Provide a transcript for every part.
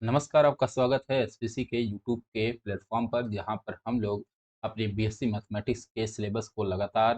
नमस्कार, आपका स्वागत है एसपीसी के यूट्यूब के प्लेटफॉर्म पर, जहाँ पर हम लोग अपने बीएससी मैथमेटिक्स के सिलेबस को लगातार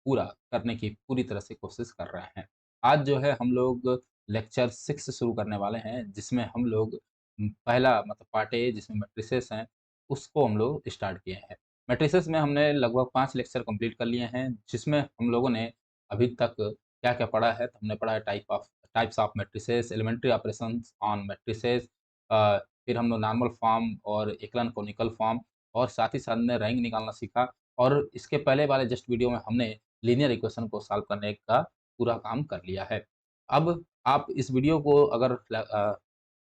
पूरा करने की पूरी तरह से कोशिश कर रहे हैं। आज जो है हम लोग लेक्चर 6 शुरू करने वाले हैं, जिसमें हम लोग पहला मतलब पार्ट ए जिसमें मैट्रिसेस हैं, उसको हम लोग स्टार्ट किए हैं। मैट्रिसेस में हमने लगभग 5 लेक्चर कंप्लीट कर लिए हैं, जिसमें हम लोगों ने अभी तक क्या-क्या पढ़ा है, तो हमने पढ़ा है types of matrices, elementary operations on matrices, uh, फिर हम लोग नॉर्मल फॉर्म और एकलन कोनिकल फॉर्म और साथ ही साथ में रैंक निकालना सीखा। और इसके पहले वाले जस्ट वीडियो में हमने लीनियर इक्वेशन को सॉल्व करने का पूरा काम कर लिया है। अब आप इस वीडियो को अगर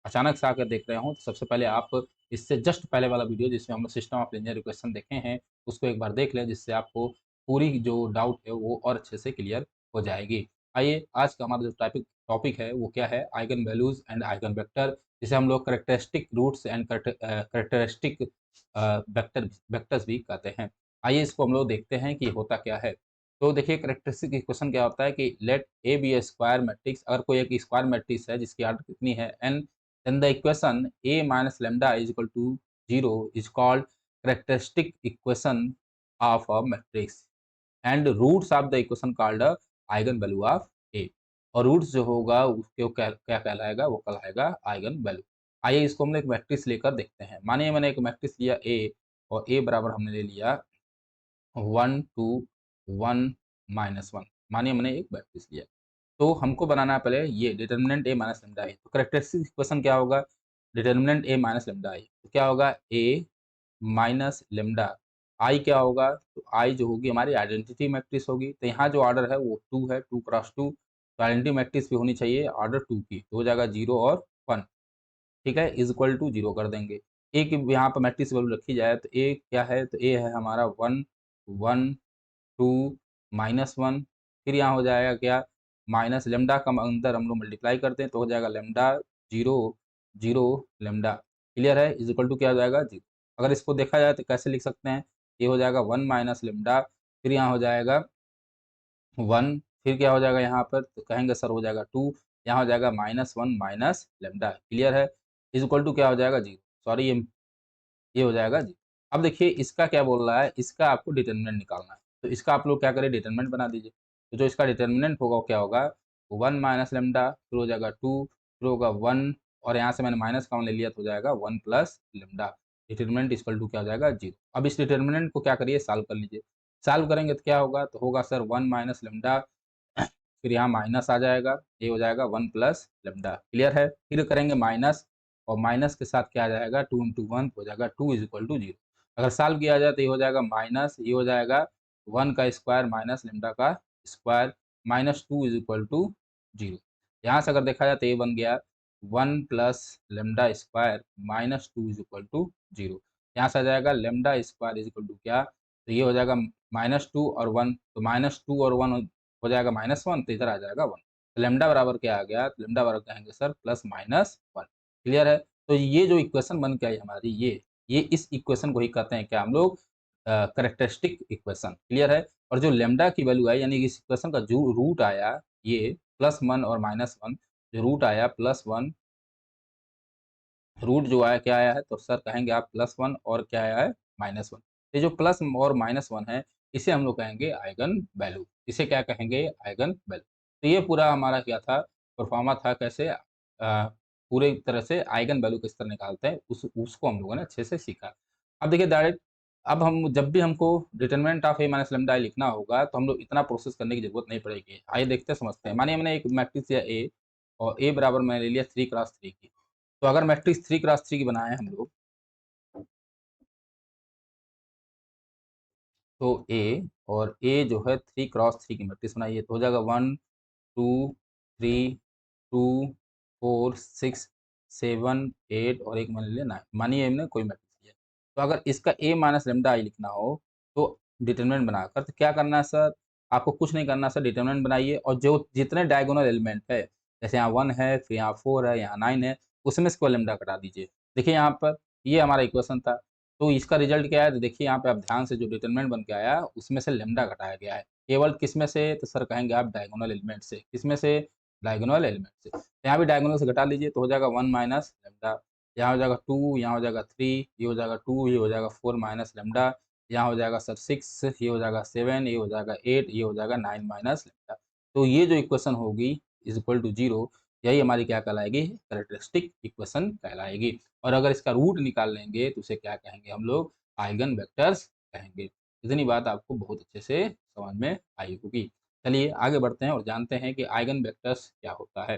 अचानक से आकर देख रहे हो, तो सबसे पहले आप इससे जस्ट पहले वाला वीडियो जिसमें हम लोग सिस्टम ऑफ लीनियर इक्वेशन देखे हैं, उसको एक बार देख लें, जिससे आपको पूरी जो डाउट है वो और अच्छे से क्लियर हो जाएगी। आइए आज का हमारा जो टॉपिक टॉपिक है वो क्या है? Eigen values and eigen vector, जिसे हम लोग characteristic roots and characteristic vectors भी कहते हैं। आइए इसको हम लोग देखते हैं कि होता क्या है। तो देखिए, कैरेक्टरिस्टिक इक्वेशन क्या होता है कि let A be a square matrix. अगर कोई एक स्क्वायर मैट्रिक्स है जिसकी ऑर्डर कितनी है n, then the equation a minus lambda is equal to 0 is called characteristic equation of a matrix, and roots of the equation called a eigen value of a। और roots जो होगा उसके वो क्या क्या कहलाएगा? वो कहलाएगा आइगन वैल्यू। आइए इसको हम एक मैट्रिक्स लेकर देखते हैं। मानिए मैंने एक मैट्रिक्स लिया ए, और ए बराबर हमने ले लिया 1 2 1 -1। मानिए मैंने एक मैट्रिक्स लिया, तो हमको बनाना है पहले ये डिटर्मिनेंट ए माइनस लैम्ब्डा आई। तो कैरेक्टरिस्टिक इक्वेशन क्या होगा? डिटर्मिनेंट ए माइनस लैम्ब्डा आई, तो क्या होगा? ए माइनस लैम्ब्डा आई क्या होगा? तो आई जो होगी हमारी आइडेंटिटी मैट्रिक्स होगी। तो यहाँ जो ऑर्डर है वो 2 है, 2 क्रॉस 2। तो आइडेंटिटी मैट्रिक्स भी होनी चाहिए ऑर्डर 2 की, तो हो जाएगा 0 और 1। ठीक है, इज इक्वल टू 0 कर देंगे। ए की यहाँ पर मैट्रिक्स वैल्यू रखी जाए, तो ए क्या है? तो ए है हमारा 1 1 2 -1। फिर यहाँ हो जाएगा क्या? माइनस लैम्ब्डा का अंदर हम लोग मल्टीप्लाई करते हैं, तो हो जाएगा लैम्ब्डा 0 0 लैम्ब्डा। क्लियर है? इज इक्वल टू क्या हो जाएगा? 0। अगर इसको देखा जाए तो कैसे लिख सकते हैं? ये हो जाएगा 1 माइनस लैम्ब्डा, फिर यहाँ हो जाएगा 1, फिर क्या हो जाएगा यहाँ पर? तो कहेंगे सर हो जाएगा 2, यहाँ हो जाएगा -1 माइनस लैम्ब्डा। क्लियर है? इज इक्वल टू क्या हो जाएगा? 0। सॉरी, ये हो जाएगा जी। अब देखिए इसका क्या बोल रहा है, इसका आपको डिटरमिनेंट निकालना है। तो इसका आप लोग क्या करें, डिटरमिनेंट बना दीजिए। तो जो इसका डिटरमिनेंट होगा वो क्या होगा? 1 माइनस लैम्ब्डा, फिर हो जाएगा 2, फिर होगा 1, और यहाँ से मैंने माइनस कॉमन ले लिया तो हो जाएगा 1 plus lambda. Determinant equal to क्या हो जाएगा? 0। अब इस डिटरमिनेंट को क्या करिए, सॉल्व कर लीजिए। सॉल्व करेंगे तो क्या होगा? तो होगा सर 1 माइनस लैम्ब्डा, फिर यहाँ माइनस आ जाएगा, ये हो जाएगा 1 प्लस लैम्ब्डा। क्लियर है? फिर करेंगे माइनस, और माइनस के साथ क्या आ जाएगा? 2 इंटू 1 हो जाएगा 2 इज़ इक्वल टू 0। अगर सॉल्व किया जाए तो ये हो जाएगा माइनस, ये हो जाएगा 1 का स्क्वायर माइनस लैम्ब्डा का square, minus 2 is equal to 0। यहाँ से अगर देखा जाए तो ये बन गया 1 plus lambda square minus 2 is equal to 0। यहाँ से आ जाएगा lambda square is equal to क्या? तो ये हो जाएगा -2 और 1, तो -2 और 1 हो जाएगा -1, तो इधर आ जाएगा 1। तो लैम्ब्डा बराबर क्या आ गया? तो लैम्ब्डा बराबर कहेंगे सर प्लस माइनस 1। क्लियर है? तो ये जो इक्वेशन बन के आई हमारी, ये इस इक्वेशन को ही कहते हैं क्या हम लोग? Characteristic equation. क्लियर है? और जो लैम्ब्डा की वैल्यू आई, यानी कि इस इक्वेशन का जो रूट आया, ये +1 और -1, जो रूट आया +1, रूट जो आया क्या आया है? तो सर कहेंगे आप +1 और क्या आया है? -1। ये जो प्लस और -1 है, इसे हम लोग कहेंगे आइगन वैल्यू। इसे क्या कहेंगे? Eigen value. तो ये पूरा हमारा क्या था? परफॉर्मा था, कैसे पूरे तरह से आइगन वैल्यू किस तरह निकालते हैं, उसको हम लोगों ने अच्छे से सीखा। अब देखिए डायरेक्ट, अब हम जब भी हमको determinant of A minus lambda I लिखना होगा, तो हम लोग इतना प्रोसेस करने की ज़रूरत नहीं पड़ेगी। आइए देखते हैं, समझते हैं। मानिए मैंने एक मैट्रिक्स लिया ए, और ए बराबर मैंने ले लिया 3 क्रॉस 3 की। तो अगर मैट्रिक्स 3 क्रॉस 3 की बनाएँ हम लोग, तो ए, और ए जो है 3 क्रॉस 3 की मैट्रिक्स बनाइए, तो हो जाएगा 1 2 3 2 4 6 7 8 और एक मैंने लिया 9। मानिए हमने कोई मैट्रिक्स लिया। तो अगर इसका ए माइनस लैम्ब्डा आई लिखना हो, तो डिटरमिनेंट बनाकर तो क्या करना है सर? आपको कुछ नहीं करना सर, डिटरमिनेंट बनाइए, और जो जितने डायगोनल एलिमेंट है, जैसे यहाँ 1 है, फिर यहाँ 4 है, यहाँ 9 है, उसमें से केवल लैम्ब्डा घटा दीजिए। देखिए यहाँ पर ये हमारा इक्वेशन था। तो इसका रिज़ल्ट क्या है? तो देखिए यहाँ पे आप ध्यान से, जो डिटरमिनेंट बन के आया, उसमें से लैम्ब्डा घटाया गया है। केवल किसमें से? तो सर कहेंगे आप डायगोनल एलिमेंट से। किसमें से? डायगोनल एलिमेंट से। तो यहाँ भी डायगोनल से घटा लीजिए, तो हो जाएगा 1 माइनस लैम्ब्डा। यहाँ हो जाएगा 2, यहाँ हो जाएगा 3, ये हो जाएगा 2, ये हो जाएगा 4 माइनस लेमडा, यहाँ हो जाएगा सर 6, ये हो जाएगा 7, ये हो जाएगा 8, ये हो जाएगा 9 माइनस लेमडा। तो ये जो इक्वेशन होगी इज इक्वल टू 0, यही हमारी क्या कहलाएगी, कैरेक्टरिस्टिक इक्वेशन कहलाएगी। और अगर इसका रूट निकाल लेंगे तो उसे क्या कहेंगे हम लोग, आइगन वेक्टर्स कहेंगे। इतनी बात आपको बहुत अच्छे से समझ में आई होगी। चलिए आगे बढ़ते हैं और जानते हैं कि आइगन वेक्टर्स क्या होता है।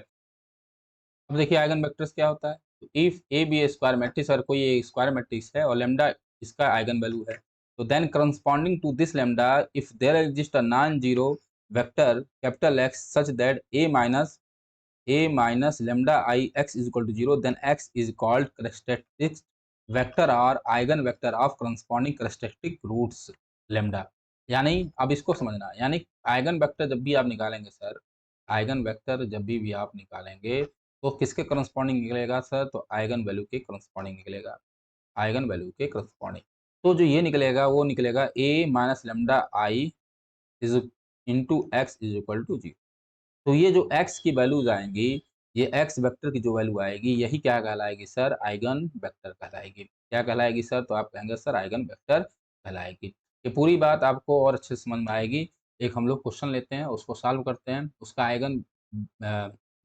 अब देखिए आइगन वेक्टर्स क्या होता है। तो if A be a square matrix, और कोई एक स्क्वायर मैट्रिक्स है और लेमडा इसका आइगन वैल्यू है, तो then corresponding to this lambda if there exist a non zero vector capital X such that A minus lambda I X is equal to zero, then X is called characteristic vector और eigen vector of corresponding characteristic roots lambda. यानी अब इसको समझना, यानी eigen vector जब भी आप निकालेंगे सर, आइगन वेक्टर जब भी आप निकालेंगे तो किसके करस्पॉन्डिंग निकलेगा सर, तो आइगन वैल्यू के करस्पॉन्डिंग निकलेगा, आइगन वैल्यू के करस्पॉन्डिंग। तो जो ये निकलेगा वो निकलेगा A minus lambda I is into X is equal to zero. तो ये जो x की वैल्यूज आएंगी, ये x वेक्टर की जो वैल्यू आएगी, यही क्या कहलाएगी सर, आइगन वेक्टर कहलाएगी। क्या कहलाएगी सर, तो आप कहेंगे सर आइगन वेक्टर कहलाएगी। ये पूरी बात आपको और अच्छे से समझ में आएगी। एक हम लोग क्वेश्चन लेते हैं, उसको सॉल्व करते हैं, उसका आइगन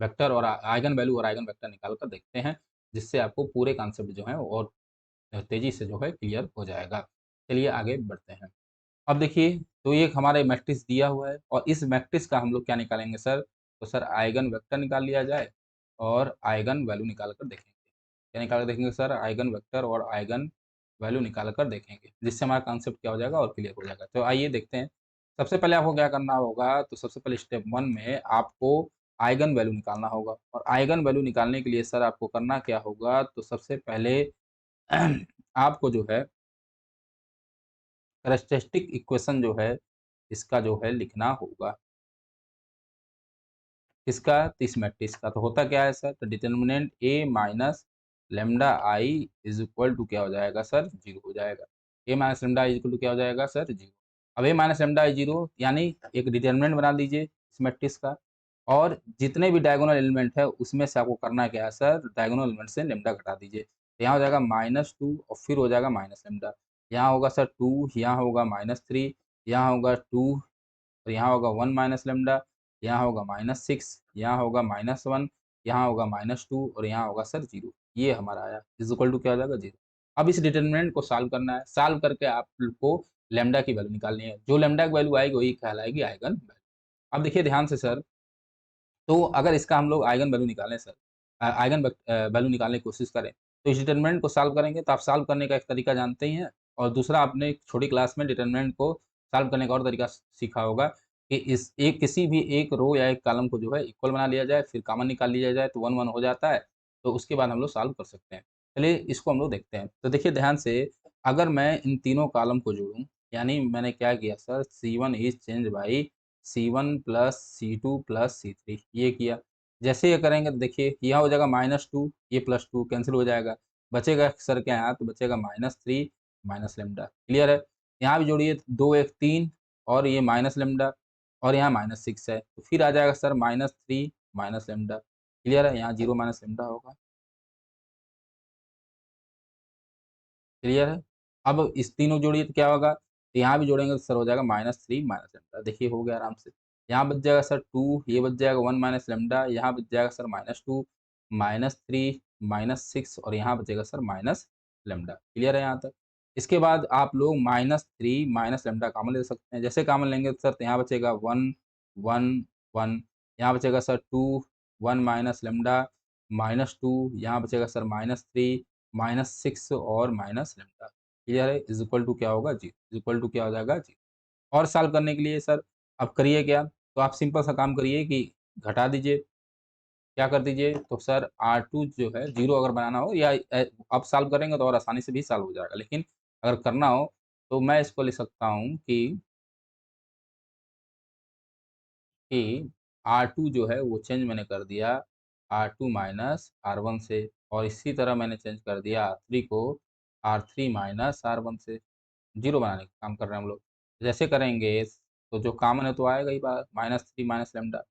वेक्टर और आइगन वैल्यू और आइगन वेक्टर निकाल कर देखते हैं, जिससे आपको पूरे कॉन्सेप्ट जो है और तेजी से जो है क्लियर हो जाएगा। चलिए आगे बढ़ते हैं। अब देखिए, तो ये एक हमारा मैट्रिक्स दिया हुआ है और इस मैट्रिक्स का हम लोग क्या निकालेंगे सर, तो सर आइगन वेक्टर निकाल लिया जाए और आइगन वैल्यू निकाल कर देखेंगे। क्या निकाल कर देखेंगे सर, आइगन वेक्टर और आइगन वैल्यू निकाल कर देखेंगे, जिससे हमारा कॉन्सेप्ट क्या हो जाएगा और क्लियर हो जाएगा। तो आइए देखते हैं। सबसे पहले आपको क्या करना होगा, तो सबसे पहले स्टेप 1 में आपको आइगन वैल्यू निकालना होगा। और आइगन वैल्यू निकालने के लिए सर आपको करना क्या होगा, तो सबसे पहले आपको जो है कैरेक्टरिस्टिक इक्वेशन जो है इसका जो है लिखना होगा। किसका, तो इस मैट्रिक्स का। तो होता क्या है सर, तो determinant A minus lambda I is equal to क्या हो जाएगा सर, जीरो हो जाएगा। A minus lambda is equal to क्या हो जाएगा सर, जीरो। अब A minus lambda I zero, यानी एक डिटर्मिनेंट बना लीजिए इस मैट्रिक्स का, और जितने भी डायगोनल एलिमेंट है उसमें से आपको करना क्या है सर, डायगोनल एलिमेंट से लेमडा घटा दीजिए। तो यहाँ हो जाएगा -2 और फिर हो जाएगा माइनस लेमडा। यहाँ होगा सर 2, यहाँ होगा -3, यहाँ होगा 2 और यहाँ होगा 1 माइनस लेमडा, यहाँ होगा -6, यहाँ होगा -1, यहाँ होगा -2 और यहाँ होगा सर 0। ये हमारा आया, इज इक्वल टू क्या हो जाएगा, 0। अब इस डिटरमिनेंट को सॉल्व करना है, सॉल्व करके आपको लैम्ब्डा की वैल्यू निकालनी है। जो लैम्ब्डा की वैल्यू आएगी वही कहलाएगी आइगन वैल्यू। अब देखिए ध्यान से सर, तो अगर इसका हम लोग आइगन वैल्यू निकालें सर, वैल्यू निकालने की कोशिश करें, तो इस डिटरमिनेंट को सॉल्व करेंगे तो आप सॉल्व करने का एक तरीका जानते ही हैं, और दूसरा आपने एक छोटी क्लास में डिटरमिनेंट को सॉल्व करने का और तरीका सीखा होगा कि इस एक किसी भी एक रो या एक कॉलम को जो है इक्वल बना लिया जाए, फिर कॉमन निकाल लिया जाए तो 1 1 हो जाता है, तो उसके बाद हम लोग सॉल्व कर सकते हैं। चलिए इसको हम लोग देखते हैं। तो देखिए ध्यान से, अगर मैं इन तीनों कॉलम को जोड़ूँ, यानी मैंने क्या किया sir, C1 is change by C1 plus C2 plus C3 ये किया। जैसे ये करेंगे तो देखिए यहाँ हो जाएगा -2, ये +2 कैंसिल हो जाएगा। बचेगा सर क्या, यहाँ तो बचेगा -3 माइनस लेमडा, क्लियर है। यहाँ भी जोड़िए 2 1 3 और ये माइनस लेमडा और यहाँ -6 है, तो फिर आ जाएगा सर -3 माइनस लेमडा, क्लियर है। यहाँ 0 माइनस लेमडा होगा, क्लियर है। अब इस तीनों जोड़िए तो क्या होगा, तो यहाँ भी जोड़ेंगे तो सर हो जाएगा -3 माइनस लेमडा, देखिए हो गया आराम से। यहाँ बच जाएगा सर 2, ये बच जाएगा 1 माइनस लेमडा, यहाँ बच जाएगा सर -2 -3 -6 और यहाँ बचेगा सर माइनस लेमडा, क्लियर है यहाँ तक। इसके बाद आप लोग -3 माइनस लेमडा कॉमन ले सकते हैं। जैसे कॉमन लेंगे तो सर तो यहाँ बचेगा 1 1 1, यहाँ बचेगा सर 2 1 माइनस लेमडा -2, यहाँ बचेगा सर -3 -6 और माइनस लेमडा, क्लियर है। इज इक्वल टू क्या होगा, 0, इज इक्वल टू क्या हो जाएगा, 0। और सॉल्व करने के लिए सर अब करिए क्या, तो आप सिंपल सा काम करिए कि घटा दीजिए। क्या कर दीजिए, तो सर R2 जो है 0 अगर बनाना हो या अब सॉल्व करेंगे तो और आसानी से भी सॉल्व हो जाएगा, लेकिन अगर करना हो तो मैं इसको लिख सकता हूँ कि R2 जो है वो चेंज मैंने कर दिया R2 माइनस R1 से, और इसी तरह मैंने चेंज कर दिया R3 को R3 माइनस R1 से। 0 बनाने का काम कर रहे हैं हम लोग। जैसे करेंगे तो जो कॉमन है तो आएगा ही बाहर, -3 माइनस लेमडा।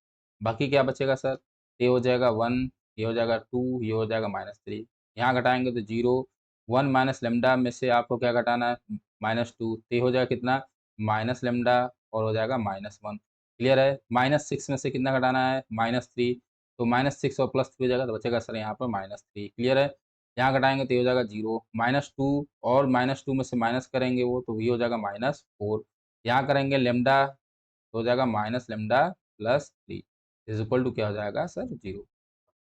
बाकी क्या बचेगा सर, ये हो जाएगा 1, ये हो जाएगा 2, ये हो जाएगा -3। यहाँ घटाएंगे तो 0, 1 माइनस लेमडा में से आपको क्या घटाना है, -2, तो ये हो जाएगा कितना, माइनस लेमडा और हो जाएगा -1। क्लियर है। -6 में से कितना घटाना है, -3, तो -6 और +3 हो जाएगा तो बचेगा सर यहाँ पर -3। क्लियर है। यहाँ घटाएंगे तो ये हो जाएगा 0, -2 और -2 में से माइनस करेंगे वो तो ये हो जाएगा -4। यहाँ करेंगे लेमडा तो हो जाएगा minus lambda +3 is equal to क्या हो जाएगा सर, 0।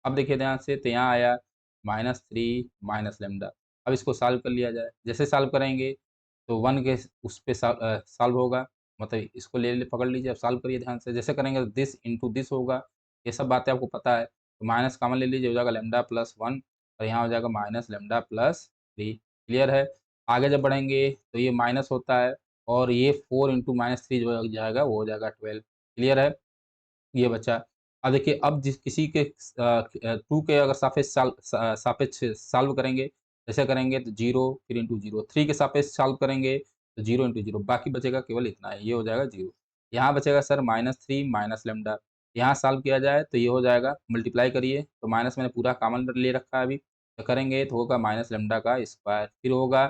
अब देखिए ध्यान से, तो यहाँ आया -3 माइनस लेमडा। अब इसको सॉल्व कर लिया जाए। जैसे सॉल्व करेंगे तो 1 के उस पे सॉल्व होगा, मतलब इसको पकड़ लीजिए, अब सॉल्व करिए ध्यान से। जैसे करेंगे तो दिस इंटू दिस होगा, ये सब बातें आपको पता है। तो माइनस कॉमन ले लीजिए, हो जाएगा लेमडा +1 और यहाँ हो जाएगा माइनस लेमडा +3। क्लियर है। आगे जब बढ़ेंगे तो ये माइनस होता है और ये 4 इंटू -3 जो हो जाएगा वो हो जाएगा 12। क्लियर है। ये बचा। अब देखिए, अब जिस किसी के 2 के अगर सापेक्ष सॉल्व करेंगे, ऐसे करेंगे तो 0 फिर इंटू 0, 3 के सापेक्ष सॉल्व करेंगे तो 0 इंटू 0, बाकी बचेगा केवल इतना है, ये हो जाएगा 0। यहाँ बचेगा सर -3 माइनस लेमडा, यहाँ सॉल्व किया जाए तो ये हो जाएगा, मल्टीप्लाई करिए तो माइनस मैंने पूरा कॉमन ले रखा है अभी, तो करेंगे तो होगा माइनस लेमडा का स्क्वायर, फिर होगा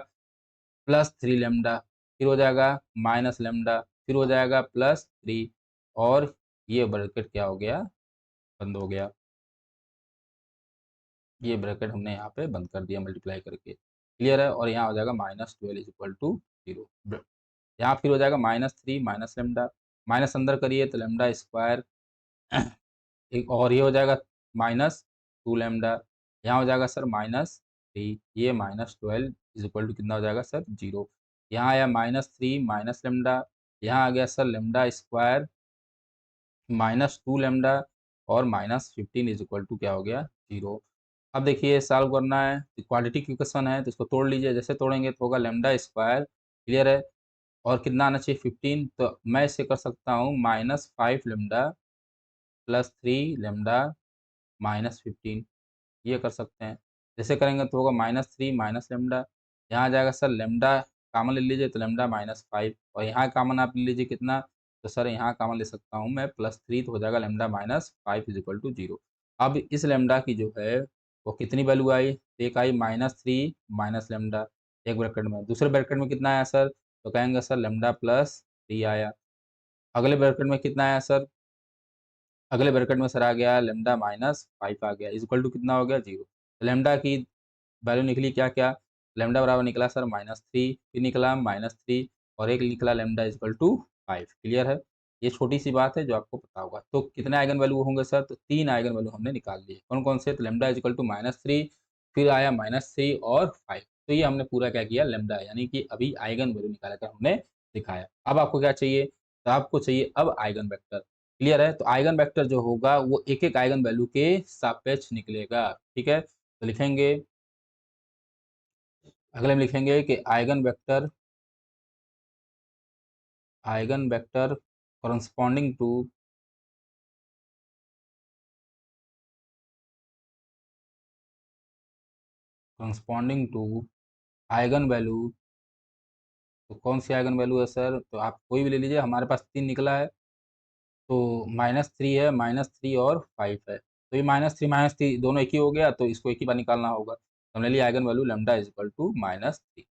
+3 लेमडा, फिर हो जाएगा माइनस लेमडा, फिर हो जाएगा +3 और ये ब्रैकेट क्या हो गया, बंद हो गया। ये ब्रैकेट हमने यहाँ पे बंद कर दिया मल्टीप्लाई करके। क्लियर है। और यहाँ हो जाएगा -12 इज इक्वल टू 0। यहाँ फिर हो जाएगा -3 माइनस लेमडा, माइनस अंदर करिए तो लेमडा स्क्वायर एक और ये हो जाएगा -2 लेमडा, यहाँ हो जाएगा सर -3, ये -12 इज इक्वल टू कितना हो जाएगा सर, 0। यहाँ आया -3 माइनस लेमडा, यहाँ आ गया सर लेमडा स्क्वायर -2 लेमडा और -15 इज इक्वल टू क्या हो गया, 0। अब देखिए सॉल्व करना है, क्वाड्रेटिक इक्वेशन है तो इसको तोड़ लीजिए। जैसे तोड़ेंगे तो होगा लेमडा स्क्वायर, क्लियर है, और कितना आना चाहिए 15, तो मैं इसे कर सकता हूँ -5 लेमडा +3 लेमडा -15, ये कर सकते हैं। जैसे करेंगे तो होगा -3 माइनस लेमडा, यहाँ आ जाएगा सर लेमडा कॉमन ले लीजिए तो लेमडा -5 और यहाँ कॉमन आप ले लीजिए कितना, तो सर यहाँ कॉमन ले सकता हूँ मैं +3, तो हो जाएगा लेमडा -5 इज इक्वल टू 0। अब इस लेमडा की जो है वो कितनी वैल्यू आई, एक आई -3 माइनस लेमडा एक ब्रैकेट में, दूसरे ब्रैकेट में कितना आया सर, तो कहेंगे सर लेमडा +3 आया। अगले ब्रैकेट में कितना आया सर, अगले ब्रैकेट में सर आ गया लेमडा -5 आ गया, इज इक्वल टू कितना हो गया, 0। लेमडा की वैल्यू निकली क्या-क्या, लैम्ब्डा बराबर निकला सर -3, फिर निकला -3 और एक निकला लैम्ब्डा इक्वल टू 5। क्लियर है। ये छोटी-सी बात है जो आपको पता होगा। तो कितने आइगन वैल्यू होंगे सर, तो 3 आइगन वैल्यू हमने निकाल लिए। कौन-कौन से, तो लैम्ब्डा इक्वल टू -3, फिर आया -3 और 5। तो ये हमने पूरा क्या किया, लैम्ब्डा यानी कि अभी आइगन वैल्यू निकाल कर हमने दिखाया। अब आपको क्या चाहिए, तो आपको चाहिए अब आइगन वेक्टर। क्लियर है। तो आइगन वेक्टर जो होगा वो एक-एक आइगन वैल्यू के सापेक्ष निकलेगा। ठीक है। तो लिखेंगे, अगले में लिखेंगे कि eigen vector corresponding to eigen value. तो कौन सी आइगन वैल्यू है सर, तो आप कोई भी ले लीजिए, हमारे पास 3 निकला है तो -3 है, -3 और 5 है। तो ये -3 दोनों एक ही हो गया, तो इसको एक ही बार निकालना होगा। तो हमने लिया eigen value lambda is equal to -3,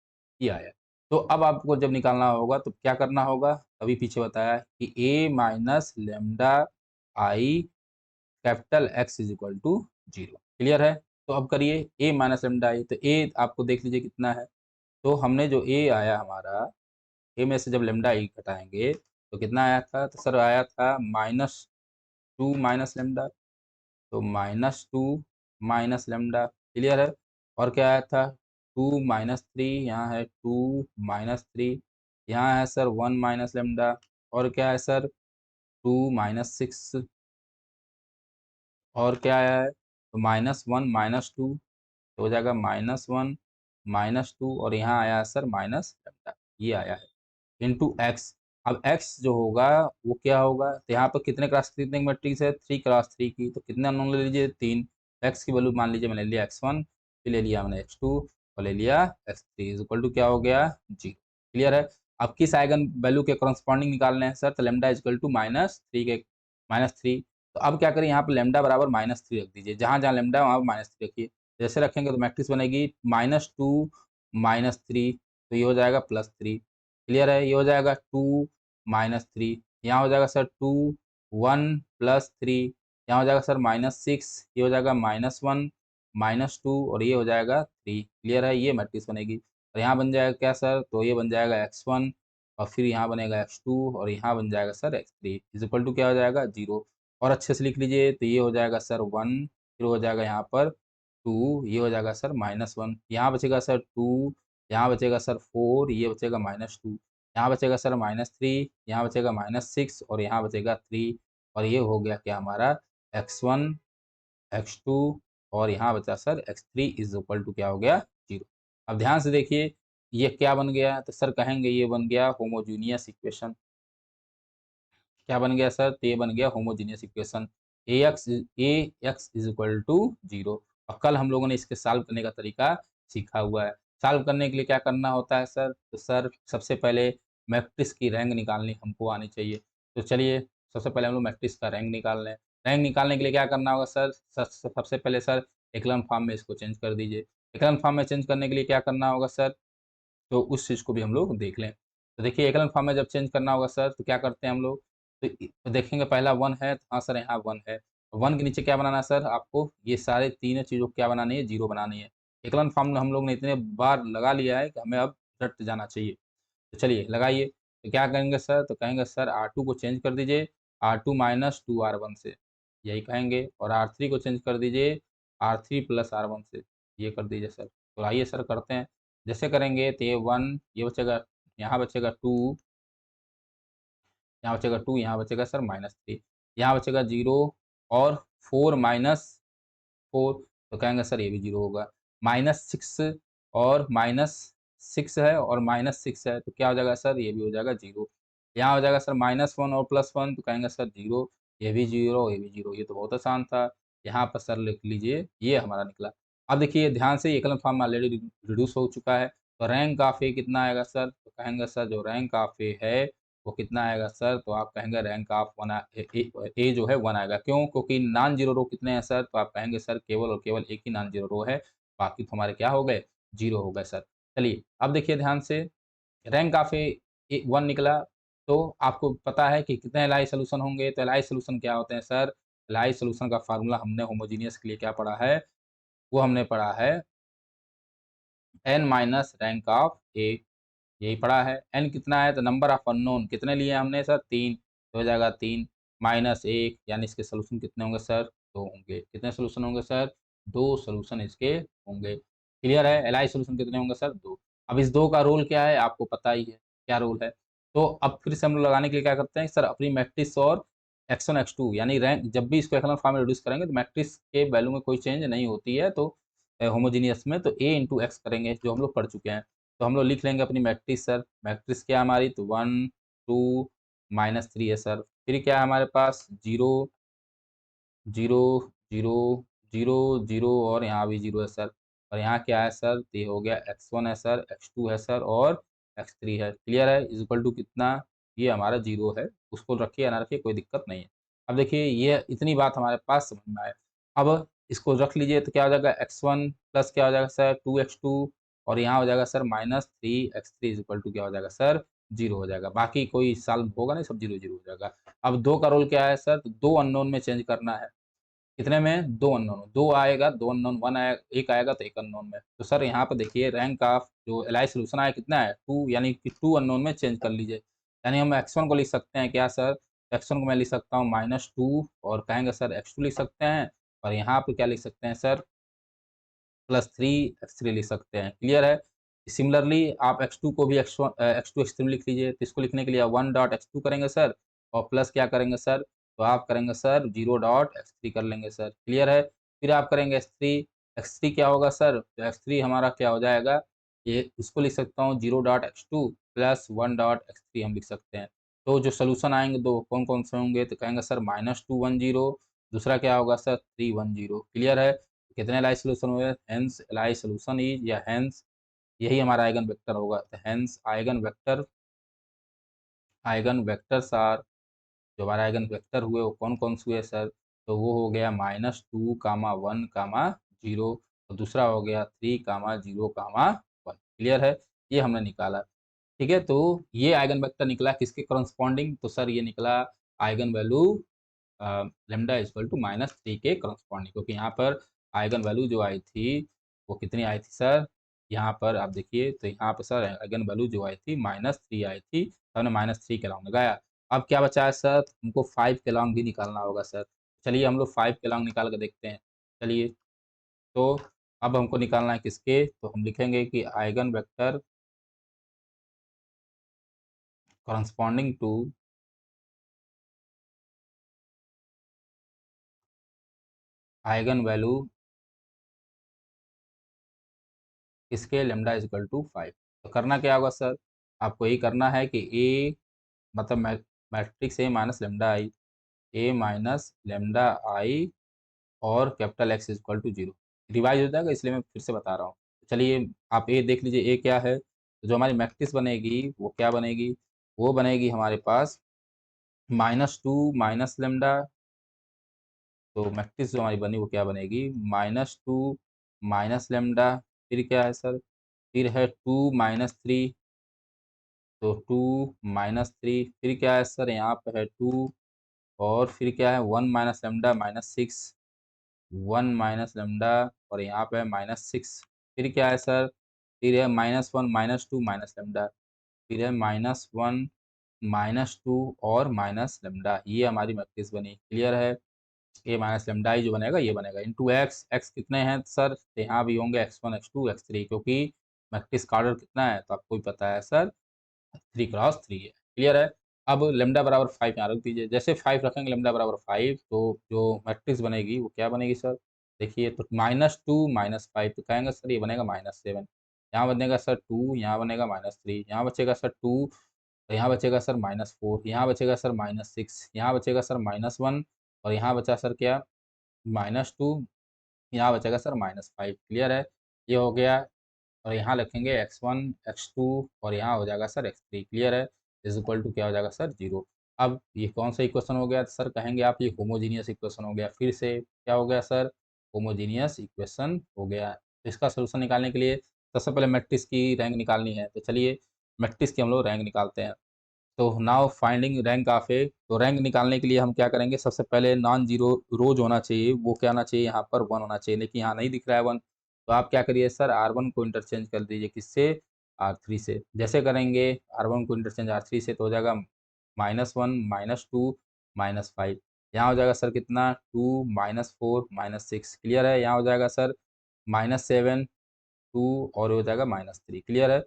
ये आया। तो अब आपको जब निकालना होगा तो क्या करना होगा, अभी पीछे बताया कि a minus lambda I capital X is equal to 0। Clear है। तो अब करिए a माइनस लेमडा आई, तो a आपको देख लीजिए कितना है, तो हमने जो a आया हमारा, a में से जब लेमडा आई घटाएंगे तो कितना आया था, तो सर आया था -2 माइनस लेमडा, तो -2 माइनस लेमडा। क्लियर है। और क्या आया था, 2 -3, यहाँ है 2 -3, यहाँ है सर 1 माइनस लेमडा, और क्या है सर 2 -6, और क्या आया है, तो -1 -2, तो हो जाएगा -1 -2 और यहाँ आया है सर माइनस लेमडा, ये आया है इंटू एक्स। अब एक्स जो होगा वो क्या होगा, तो यहाँ पर कितने क्रॉस कितने की मैट्रिक्स है, 3 क्रॉस 3 की, तो कितने अननोन ले लीजिए, 3। एक्स की वैल्यू मान लीजिए मैंने लिया x1, फिर ले लिया मैंने x2 और ले लिया x3 इज इक्वल टू क्या हो गया, जी। क्लियर है। अब किस आइगन वैल्यू के करस्पॉन्डिंग निकालने हैं सर, तो लेमडा इज इक्वल टू -3 के -3। तो अब क्या करें, यहाँ पर लेमडा बराबर -3 रख दीजिए, जहाँ जहाँ लेमडा वहाँ -3 रखिए। जैसे रखेंगे तो मैट्रिक्स बनेगी -2 -3, तो ये हो जाएगा +3। क्लियर है? ये हो जाएगा 2 -3, यहाँ हो जाएगा सर 2 1 +3, यहाँ हो जाएगा सर -6, ये हो जाएगा -1 -2 और ये हो जाएगा 3। क्लियर है? ये मैट्रिक्स बनेगी और यहाँ बन जाएगा क्या सर? तो ये बन जाएगा x1 और फिर यहाँ बनेगा x2 और यहाँ बन जाएगा sir x3 is equal to क्या हो जाएगा 0। और अच्छे से लिख लीजिए तो ये हो जाएगा सर 1, फिर हो जाएगा यहाँ पर 2, ये हो जाएगा सर -1, यहाँ बचेगा सर 2, यहाँ बचेगा सर 4, ये बचेगा -2, यहाँ बचेगा सर -3, यहाँ बचेगा -6 और यहाँ बचेगा 3 और ये हो गया क्या हमारा x1 x2 और यहाँ बचा sir x3 is equal to क्या हो गया 0। अब ध्यान से देखिए ये क्या बन गया? तो सर कहेंगे ये बन गया होमोजीनियस इक्वेशन। क्या बन गया सर? तो ये बन गया homogeneous equation ax is equal to 0। और कल हम लोगों ने इसके सॉल्व करने का तरीका सीखा हुआ है। सॉल्व करने के लिए क्या करना होता है सर? तो सर सबसे पहले मैट्रिक्स की रैंक निकालनी हमको आनी चाहिए। तो चलिए सबसे पहले हम लोग मैट्रिक्स का रैंक निकाल लें। रैंक निकालने के लिए क्या करना होगा सर? सबसे पहले सर एक्लन फॉर्म में इसको चेंज कर दीजिए। एक्लन फॉर्म में चेंज करने के लिए क्या करना होगा सर? तो उस चीज़ को भी हम लोग देख लें। तो देखिए एकलन फॉर्म में जब चेंज करना होगा सर तो क्या करते हैं हम लोग? तो देखेंगे पहला 1 है, तो हाँ सर यहाँ 1 है। 1 के नीचे क्या बनाना है सर आपको? ये सारे तीनों चीज़ों को क्या बनानी है? 0 बनानी है। एकलन फॉर्म में हम लोग ने इतने बार लगा लिया है कि हमें अब रट जाना चाहिए। तो चलिए लगाइए। तो क्या कहेंगे सर? तो कहेंगे सर R2 को चेंज कर दीजिए R2 माइनस 2R1 से, यही कहेंगे और R3 को चेंज कर दीजिए R3 प्लस R1 से, ये कर दीजिए सर। तो आइए सर करते हैं। जैसे करेंगे तो ये 1 ये बचेगा, यहाँ बचेगा 2, यहाँ बचेगा 2, यहाँ बचेगा सर -3, यहाँ बचेगा 0 और 4 माइनस 4, तो कहेंगे सर ये भी 0 होगा। -6 और -6 है और -6 है, तो क्या हो जाएगा सर? ये भी हो जाएगा 0। यहाँ हो जाएगा सर -1 और +1, तो कहेंगे सर 0, ये भी 0, ये भी 0, ये तो बहुत आसान था। यहाँ पर सर लिख लीजिए, ये हमारा निकला। अब देखिए ध्यान से एकल फॉर्म ऑलरेडी रिड्यूस हो चुका है, तो रैंक ऑफ ए कितना आएगा सर? तो कहेंगे सर जो रैंक ऑफ ए है, वो कितना आएगा सर? तो आप कहेंगे रैंक ऑफ 1 ए जो है 1 आएगा। क्यों? क्योंकि नॉन ज़ीरो रो कितने हैं सर? तो आप कहेंगे सर केवल और केवल एक ही नॉन ज़ीरो रो है, बाकी तो हमारे क्या हो गए? 0 हो गए सर। चलिए, अब देखिए ध्यान से रैंक ऑफ ए 1 निकला, तो आपको पता है कि कितने एलआई सॉल्यूशन होंगे? तो एलआई सॉल्यूशन क्या होते हैं सर? एलआई सॉल्यूशन का फ़ॉर्मूला हमने होमोजेनियस के लिए क्या पढ़ा है? वो हमने पढ़ा है n माइनस रैंक ऑफ ए। यही पढ़ा है। n कितना है? तो नंबर ऑफ अननोन कितने लिए हमने सर? 3, तो हो जाएगा 3 माइनस 1 यानी इसके सॉल्यूशन कितने होंगे सर? 2 होंगे। कितने सॉल्यूशन होंगे सर? 2 सॉल्यूशन इसके होंगे। क्लियर है? एलआई सॉल्यूशन कितने होंगे सर? 2। अब इस 2 का रोल क्या है? आपको पता ही है, क्या रोल है? तो अब फिर से हम लोग लगाने के लिए क्या करते हैं सर? अपनी मैट्रिक्स और x1 x2 यानी रैंक जब भी इसको इकोनॉमिक फॉर्म में रिड्यूस करेंगे तो मैट्रिक्स के वैल्यू में कोई चेंज नहीं होती है, तो होमोजेनियस में तो a इंटू एक्स करेंगे जो हम लोग पढ़ चुके हैं। तो हम लोग लिख लेंगे अपनी मैट्रिक्स सर। मैट्रिक्स क्या है हमारी? तो 1 2 -3 है सर। फिर क्या है हमारे पास? 0 0 0 0 0 और यहाँ भी 0 है सर। और यहाँ क्या है सर? तो ये हो गया x1 है सर, x2 है सर और x3 है। क्लियर है? इज इक्वल टू कितना? ये हमारा 0 है। उसको रखिए या ना रखिए कोई दिक्कत नहीं है। अब देखिए ये इतनी बात हमारे पास समझ में आए। अब इसको रख लीजिए तो क्या हो जाएगा? x1 प्लस क्या हो जाएगा सर? 2x2 और यहाँ हो जाएगा sir -3x3 is equal to क्या हो जाएगा सर? 0 हो जाएगा। बाकी कोई सॉल्व होगा नहीं, सब 0 0 हो जाएगा। अब 2 का रोल क्या है सर? तो 2 अननोन में चेंज करना है। कितने में? 2 अननोन, 2 आएगा, 2 अननोन, 1 आएगा, 1 आएगा तो 1 अननोन में। तो सर यहाँ पे देखिए रैंक ऑफ जो एलआई सॉल्यूशन आया कितना है? 2 यानी कि 2 अननोन में चेंज कर लीजिए। यानी हम x1 को लिख सकते हैं क्या सर? x1 को मैं लिख सकता हूँ -2 और कहेंगे सर x2 लिख सकते हैं और यहाँ पे क्या लिख सकते हैं सर? +3 x3 लिख सकते हैं। क्लियर है? सिमिलरली आप x2 को भी x2 x3 लिख लीजिए। तो इसको लिखने के लिए 1 डॉट x2 करेंगे सर और प्लस क्या करेंगे सर? तो आप करेंगे सर 0 डॉट x3 कर लेंगे सर। क्लियर है? फिर आप करेंगे x3 क्या होगा सर? तो x3 हमारा क्या हो जाएगा? ये इसको लिख सकता हूँ 0 dot x2 plus 1 dot x3 हम लिख सकते हैं। तो जो सॉल्यूशन आएँगे 2 कौन-कौन से होंगे? तो कहेंगे सर -210, दूसरा क्या होगा सर? 310। क्लियर है? कितने एलआई सॉल्यूशन हुए? हेंस एलआई सॉल्यूशन इज या हेंस यही हमारा आइगन वेक्टर होगा। तो हेंस आइगन वेक्टर्स आर जो हमारे आइगन वेक्टर हुए वो कौन-कौन से हुए सर? तो वो हो गया -2, 1, 0। और दूसरा हो गया 3, 0, 1। क्लियर है? ये हमने निकाला। ठीक है, तो ये आइगन वेक्टर निकला किसके करस्पॉन्डिंग? तो सर ये निकला eigen value lambda equal to -3 के करस्पॉन्डिंग, क्योंकि यहाँ पर आइगन वैल्यू जो आई थी वो कितनी आई थी सर? यहाँ पर आप देखिए तो यहाँ पर सर आइगन वैल्यू जो आई थी -3 आई थी, तो हमने -3 के लॉन्ग लगाया। अब क्या बचा है सर? हमको 5 के लॉन्ग भी निकालना होगा सर। चलिए हम लोग 5 के लॉन्ग निकाल कर देखते हैं। चलिए, तो अब हमको निकालना है किसके? तो हम लिखेंगे कि eigen vector corresponding to eigen value इसके लेमडा इज इक्वल टू 5। तो करना क्या होगा सर? आपको यही करना है कि ए मतलब matrix A minus lambda I, A minus lambda I और capital X is equal to 0। Revise हो जाएगा इसलिए मैं फिर से बता रहा हूँ। चलिए आप ए देख लीजिए, ए क्या है? तो जो हमारी मैट्रिक्स बनेगी वो क्या बनेगी? वो बनेगी हमारे पास -2 माइनस लेमडा। तो मैट्रिक्स जो हमारी बनी वो क्या बनेगी? -2 माइनस लेमडा, फिर क्या है सर? फिर है 2 - 3, तो 2 - 3, फिर क्या है सर? यहाँ पे है 2, और फिर क्या है? 1 - लेमडा -6, 1 - लेमडा, और यहाँ पे है -6। फिर क्या है सर? फिर है -1 -2 माइनस लेमडा, फिर है -1 -2 और माइनस लेमडा। ये हमारी मैट्रिक्स बनी। क्लियर है? ए माइनस लेमडा आई जो बनेगा ये बनेगा इंटू एक्स। एक्स कितने हैं सर? तो यहाँ भी होंगे x1 x2 x3, क्योंकि मैट्रिक्स का ऑर्डर कितना है तो आपको भी पता है सर, 3 × 3 है। क्लियर है? अब लेमडा बराबर 5 यहाँ रख दीजिए। जैसे 5 रखेंगे लेमडा बराबर 5, तो जो मैट्रिक्स बनेगी वो क्या बनेगी सर? देखिए तो -2 -5, तो कहेंगे सर ये बनेगा -7। यहाँ बनेगा सर 2, यहाँ बनेगा -3, यहाँ बचेगा सर 2, तो यहाँ बचेगा सर -4, यहाँ बचेगा सर -6, यहाँ बचेगा सर -1, और यहाँ बचा सर क्या? -2, यहाँ बचेगा सर -5। क्लियर है? ये हो गया। और यहाँ लिखेंगे x1 x2 और यहाँ हो जाएगा सर x3। क्लियर है? इज इक्वल टू क्या हो जाएगा सर? 0। अब ये कौन सा इक्वेशन हो गया सर? कहेंगे आप ये होमोजीनियस इक्वेशन हो गया। फिर से क्या हो गया सर? होमोजीनियस इक्वेशन हो गया। तो इसका सोल्यूशन निकालने के लिए सबसे पहले मैट्रिक्स की रैंक निकालनी है। तो चलिए मैट्रिक्स की हम लोग रैंक निकालते हैं। तो नाउ फाइंडिंग रैंक ऑफ ए, तो रैंक निकालने के लिए हम क्या करेंगे? सबसे पहले नॉन जीरो रोज होना चाहिए, वो क्या होना चाहिए? यहाँ पर 1 होना चाहिए, लेकिन यहाँ नहीं दिख रहा है 1। तो आप क्या करिए सर? R1 को इंटरचेंज कर दीजिए किससे? R3 से। जैसे करेंगे R1 को इंटरचेंज R3 से तो हो जाएगा -1 -2 -5। यहाँ हो जाएगा सर कितना? 2 -4 -6। क्लियर है? यहाँ हो जाएगा सर -7 2 और हो जाएगा -3। क्लियर है?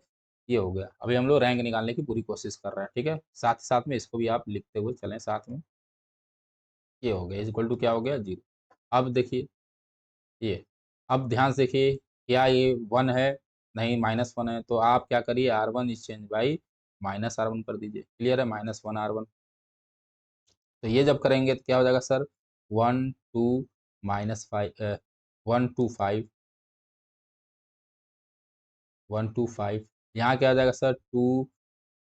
ये हो गया। अभी हम लोग रैंक निकालने की पूरी कोशिश कर रहे हैं। ठीक है? साथ ही साथ में इसको भी आप लिखते हुए चलें साथ में। ये हो गया इज इक्वल टू क्या हो गया? 0। अब देखिए ये, अब ध्यान से देखिए, क्या ये 1 है? नहीं, -1 है। तो आप क्या करिए? R1 is change by -R1 कर दीजिए। क्लियर है? -1 R1। तो ये जब करेंगे तो क्या हो जाएगा सर? 1 2 -5 1 2 5 1 2 5। यहाँ क्या हो जाएगा सर? 2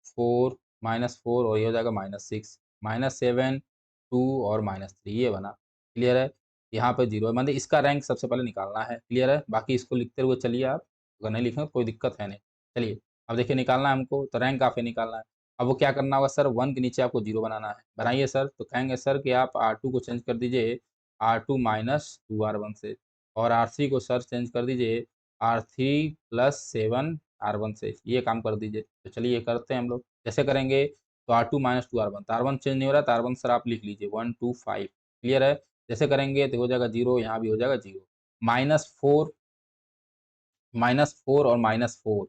4 -4 और ये हो जाएगा -6 -7 2 और -3, ये बना। क्लियर है? यहाँ पे 0 है, मतलब इसका रैंक सबसे पहले निकालना है। क्लियर है? बाकी इसको लिखते हुए चलिए आप, अगर नहीं लिखेंगे तो कोई दिक्कत है नहीं। चलिए अब देखिए निकालना है हमको, तो रैंक काफ़ी निकालना है। अब वो क्या करना होगा सर? 1 के नीचे आपको 0 बनाना है। बनाइए सर। तो कहेंगे सर कि आप R2 को चेंज कर दीजिए R2 -2 R1 से, और R3 को सर चेंज कर दीजिए R3 + 7 R1 से। ये काम कर दीजिए। तो चलिए ये करते हैं हम लोग। कैसे करेंगे? तो R2 -2 R1, तो R1 चेंज नहीं हो रहा, तो R1 सर आप लिख लीजिए 1 2 5। क्लियर है? जैसे करेंगे तो हो जाएगा 0, यहाँ भी हो जाएगा 0। -4 -4 और -4,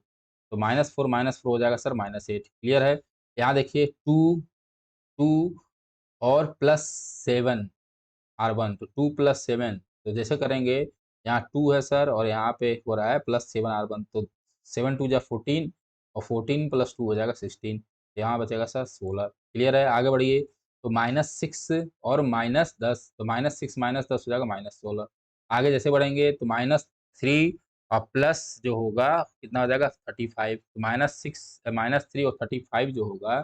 तो -4 हो जाएगा सर -8। क्लियर है? यहाँ देखिए 2 2 और +7 R1, तो 2 + 7, तो जैसे करेंगे यहाँ 2 है सर और यहाँ पे हो रहा है +7 R1, तो 7 2 जा 14 और 14 + 2 हो जाएगा 16। यहाँ बचेगा सर 16। क्लियर है? आगे बढ़िए। तो -6 और -10, तो -6 -10 हो जाएगा -16। आगे जैसे बढ़ेंगे तो -3 और प्लस जो होगा कितना हो जाएगा? 35। तो -3 और 35 जो होगा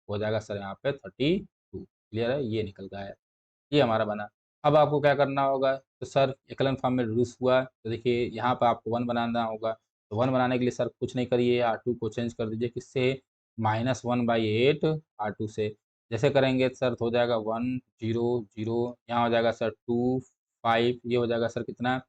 हो जाएगा सर यहाँ पे 32। क्लियर है? ये निकल गया है। ये हमारा बना। अब आपको क्या करना होगा, तो सर एकलन फॉर्म में रिड्यूस हुआ, तो देखिए यहाँ पर आपको 1 बनाना होगा। तो 1 बनाने के लिए सर कुछ नहीं करिए, R2 को चेंज कर दीजिए किससे, -1/8 R2 से। जैसे करेंगे सर तो हो जाएगा 1 0 0, यहाँ हो जाएगा सर 2 5, ये हो जाएगा सर कितना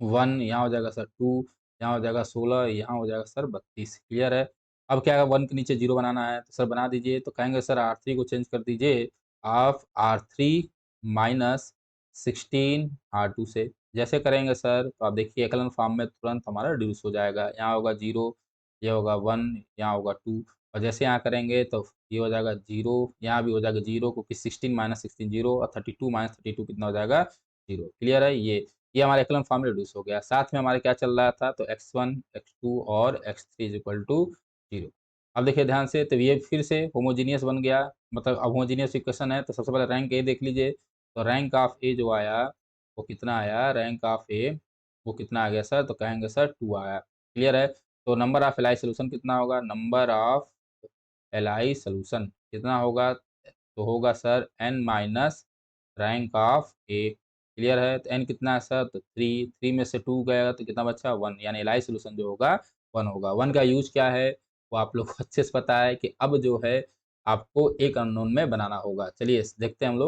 1, यहाँ हो जाएगा सर 2, यहाँ हो जाएगा 16, यहाँ हो जाएगा सर 32। क्लियर है? अब क्या है 1 के नीचे 0 बनाना है, तो सर बना दीजिए। तो कहेंगे सर R3 को चेंज कर दीजिए ऑफ R3 माइनस 16 R2 से। जैसे करेंगे सर तो आप देखिए एकलन फॉर्म में तुरंत हमारा रिड्यूस हो जाएगा। यहाँ होगा 0, ये होगा 1, यहाँ होगा 2, और जैसे यहाँ करेंगे तो ये हो जाएगा 0, यहाँ भी हो जाएगा 0, क्योंकि 16 माइनस 16 0, और 32 माइनस 32 कितना हो जाएगा 0। क्लियर है? ये हमारा एकलन फॉर्म में रिड्यूस हो गया। साथ में हमारे क्या चल रहा था, तो x1 x2 और x3 इज इक्वल टू 0। अब देखिए ध्यान से, तो ये फिर से होमोजीनियस बन गया, मतलब अब होमोजीनियस इक्वेशन है, तो सबसे पहले रैंक ए देख लीजिए। तो रैंक ऑफ ए जो आया वो कितना आया, रैंक ऑफ ए वो कितना आ गया सर, तो कहेंगे सर 2 आया। क्लियर है? तो नंबर ऑफ एलआई सोल्यूशन कितना होगा, नंबर ऑफ एलआई सोल्यूशन कितना होगा, तो होगा sir n minus rank of A. Clear है? तो n कितना है सर, तो 3, 3 में से 2 गएगा तो कितना बचा 1, यानी एलआई सोल्यूशन जो होगा 1 होगा। 1 का यूज क्या है वो आप लोग को अच्छे से पता है कि अब जो है आपको एक अननोन में बनाना होगा। चलिए देखते हैं हम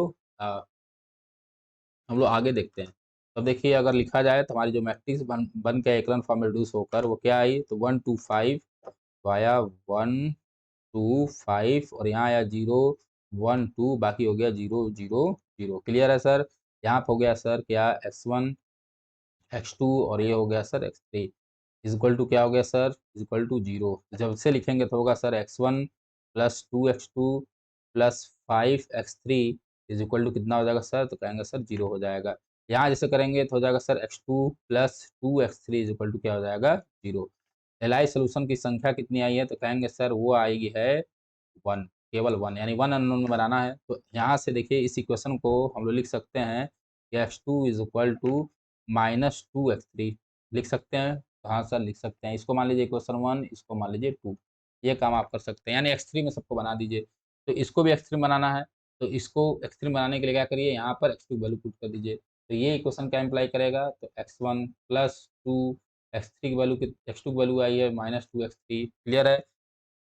लोग आगे देखते हैं। तो देखिए अगर लिखा जाए तो हमारी जो मैट्रिक्स बन के एकलन फॉर्म में रिड्यूस होकर वो क्या आई, तो 1 2 5, तो आया 1 2 5, और यहाँ आया 0 1 2, बाकी हो गया 0 0 0। क्लियर है सर? यहाँ पे हो गया सर क्या, x1 x2, और ये हो गया sir x3 is equal to क्या हो गया सर, इज इक्वल टू 0। जब से लिखेंगे तो होगा sir x1 plus 2x2 plus 5x3 is equal to कितना हो जाएगा सर, तो कहेंगे सर 0 हो जाएगा। यहाँ जैसे करेंगे तो हो जाएगा sir x2 plus 2x3 is equal to क्या हो जाएगा 0। एलआई सोल्यूशन की संख्या कितनी आई है, तो कहेंगे सर वो आएगी है 1, केवल 1, यानी 1 अननोन बनाना है। तो यहाँ से देखिए इस इक्वेशन को हम लोग लिख सकते हैं कि x2 is equal to -2x3 लिख सकते हैं। तो हाँ सर लिख सकते हैं। इसको मान लीजिए इक्वेशन 1, इसको मान लीजिए 2। ये काम आप कर सकते हैं, यानी x3 में सबको बना दीजिए। तो इसको भी x3 बनाना है, तो इसको x3 बनाने के लिए क्या करिए, यहाँ पर x2 वैल्यू पुट कर दीजिए। तो ये इक्वेशन क्या इम्प्लाई करेगा, तो x1 प्लस 2 x3 की वैल्यू x2 की वैल्यू आई है -2x3। क्लियर है?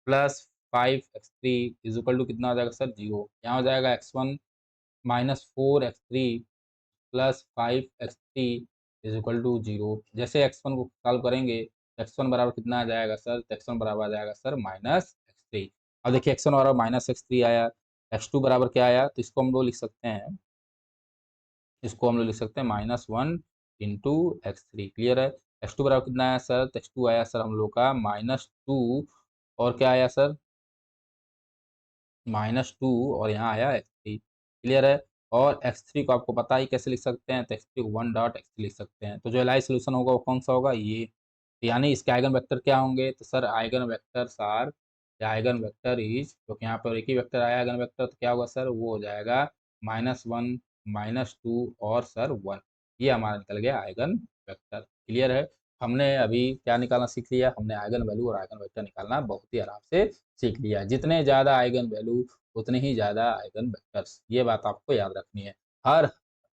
Plus 5x3 is equal to कितना हो जाएगा सर 0। यहाँ हो जाएगा x1 minus 4x3 plus 5x3 is equal to 0। जैसे x1 को सॉल्व करेंगे तो x1 बराबर कितना आ जाएगा सर, तो x1 बराबर आ जाएगा सर -x3। अब देखिए x1 बराबर -x3 आया, x2 बराबर क्या आया, तो इसको हम लोग लिख सकते हैं, इसको हम लोग लिख सकते हैं -1 इंटू x3। क्लियर है? x2 बराबर कितना आया सर, तो x2 आया सर हम लोग का -2, और क्या आया सर -2, और यहाँ आया x3। क्लियर है? और x3 को आपको पता ही कैसे लिख सकते हैं, तो x3 को 1 डॉट x3 लिख सकते हैं। तो जो एलआई सोल्यूशन होगा वो कौन सा होगा, ये। यानी इसके आइगन वेक्टर क्या होंगे, तो सर आइगन वेक्टर्स आर, या आइगन वेक्टर इज, क्योंकि यहाँ पर एक ही वेक्टर आया आइगन वेक्टर, तो क्या होगा सर, वो हो जाएगा -1 -2 और सर 1। ये हमारा निकल गया आइगन वेक्टर। क्लियर है? हमने अभी क्या निकालना सीख लिया, हमने आइगन वैल्यू और आइगन वेक्टर निकालना बहुत ही आराम से सीख लिया। जितने ज़्यादा आइगन वैल्यू उतने ही ज़्यादा आइगन वेक्टर्स, ये बात आपको याद रखनी है। हर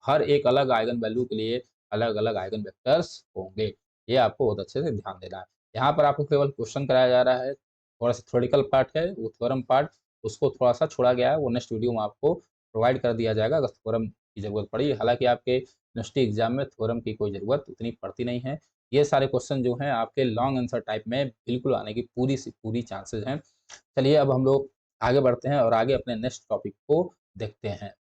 हर एक अलग आइगन वैल्यू के लिए अलग-अलग आइगन वेक्टर्स होंगे। ये आपको बहुत अच्छे से ध्यान देना है। यहाँ पर आपको केवल क्वेश्चन कराया जा रहा है, थोड़ा-सा थ्योरेटिकल पार्ट है, वो थ्योरम पार्ट उसको थोड़ा-सा छोड़ा गया है, वो नेक्स्ट वीडियो में आपको प्रोवाइड कर दिया जाएगा अगर थ्योरम की ज़रूरत पड़ी। हालाँकि आपके यूनिवर्सिटी एग्ज़ाम में थ्योरम की कोई ज़रूरत उतनी पड़ती नहीं है। ये सारे क्वेश्चन जो हैं आपके लॉन्ग आंसर टाइप में बिल्कुल आने की पूरी सी पूरी चांसेज़ हैं। चलिए अब हम लोग आगे बढ़ते हैं और आगे अपने नेक्स्ट टॉपिक को देखते हैं।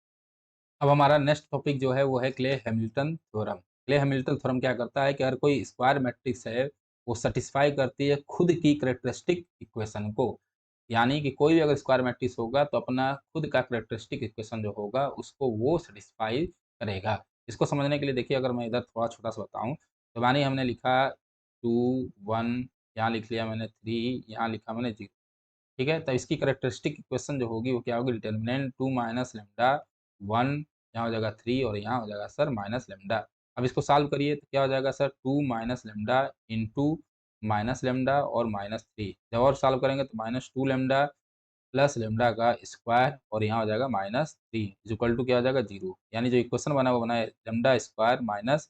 अब हमारा नेक्स्ट टॉपिक जो है वो है clay Hamilton theorem. Clay Hamilton theorem क्या करता है कि अगर कोई स्क्वायर मैट्रिक्स है, वो सैटिस्फाई करती है खुद की कैरेक्टरिस्टिक इक्वेशन को। यानी कि कोई भी अगर स्क्वायर मैट्रिक्स होगा तो अपना खुद का कैरेक्टरिस्टिक इक्वेशन जो होगा उसको वो सैटिस्फाई करेगा। इसको समझने के लिए देखिए अगर मैं इधर थोड़ा छोटा-सा बताऊँ, तो मानिए हमने लिखा 2 1, यहाँ लिख लिया मैंने 3, यहाँ लिखा मैंने 0। ठीक है? तो इसकी कैरेक्टरिस्टिक इक्वेशन जो होगी वो क्या होगी, डिटर्मिनेंट 2 माइनस लैम्ब्डा 1, यहाँ हो जाएगा 3, और यहाँ हो जाएगा सर माइनस लैम्ब्डा। अब इसको सॉल्व करिए तो क्या हो जाएगा sir, 2 minus lambda into minus lambda और -3। जब और सॉल्व करेंगे तो -2 लैम्ब्डा प्लस लेमडा का स्क्वायर और यहाँ हो जाएगा -3 इक्वल टू क्या हो जाएगा 0, यानी जो इक्वेशन बना वो बना है lambda square minus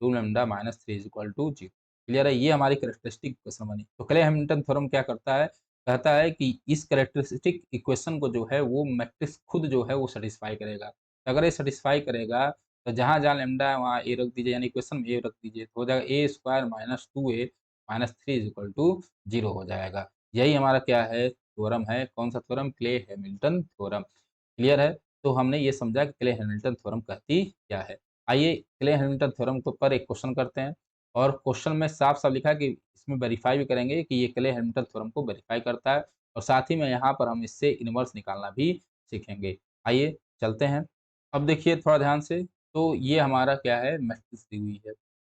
2 lambda minus 3 equal to 0। Clear है, ये हमारी कैरेक्टरिस्टिक इक्वेशन बनी। तो क्ले हैमिल्टन थ्योरम क्या करता है, कहता है कि इस कैरेक्टरिस्टिक इक्वेशन को जो है वो मैट्रिक्स खुद जो है वो सेटिस्फाई करेगा। तो अगर ये सेटिस्फाई करेगा तो जहाँ जहाँ लेमडा है वहाँ ए रख दीजिए, यानी इक्वेशन में ए रख दीजिए, तो हो जाएगा A square minus 2a minus 3 equal to 0 हो जाएगा। यही हमारा क्या है, थ्योरम है। कौन सा theorem, clay Hamilton theorem. Clear है, तो हमने ये समझा कि क्ले हैमिल्टन थ्योरम कहती क्या है। आइए क्ले हैमिल्टन थ्योरम के ऊपर एक क्वेश्चन करते हैं, और क्वेश्चन में साफ-साफ लिखा है कि इसमें वेरीफाई भी करेंगे कि ये क्ले हैमिल्टन थ्योरम को वेरीफाई करता है, और साथ ही में यहाँ पर हम इससे इन्वर्स निकालना भी सीखेंगे। आइए चलते हैं। अब देखिए थोड़ा ध्यान से, तो ये हमारा क्या है, मैट्रिक्स दी हुई है।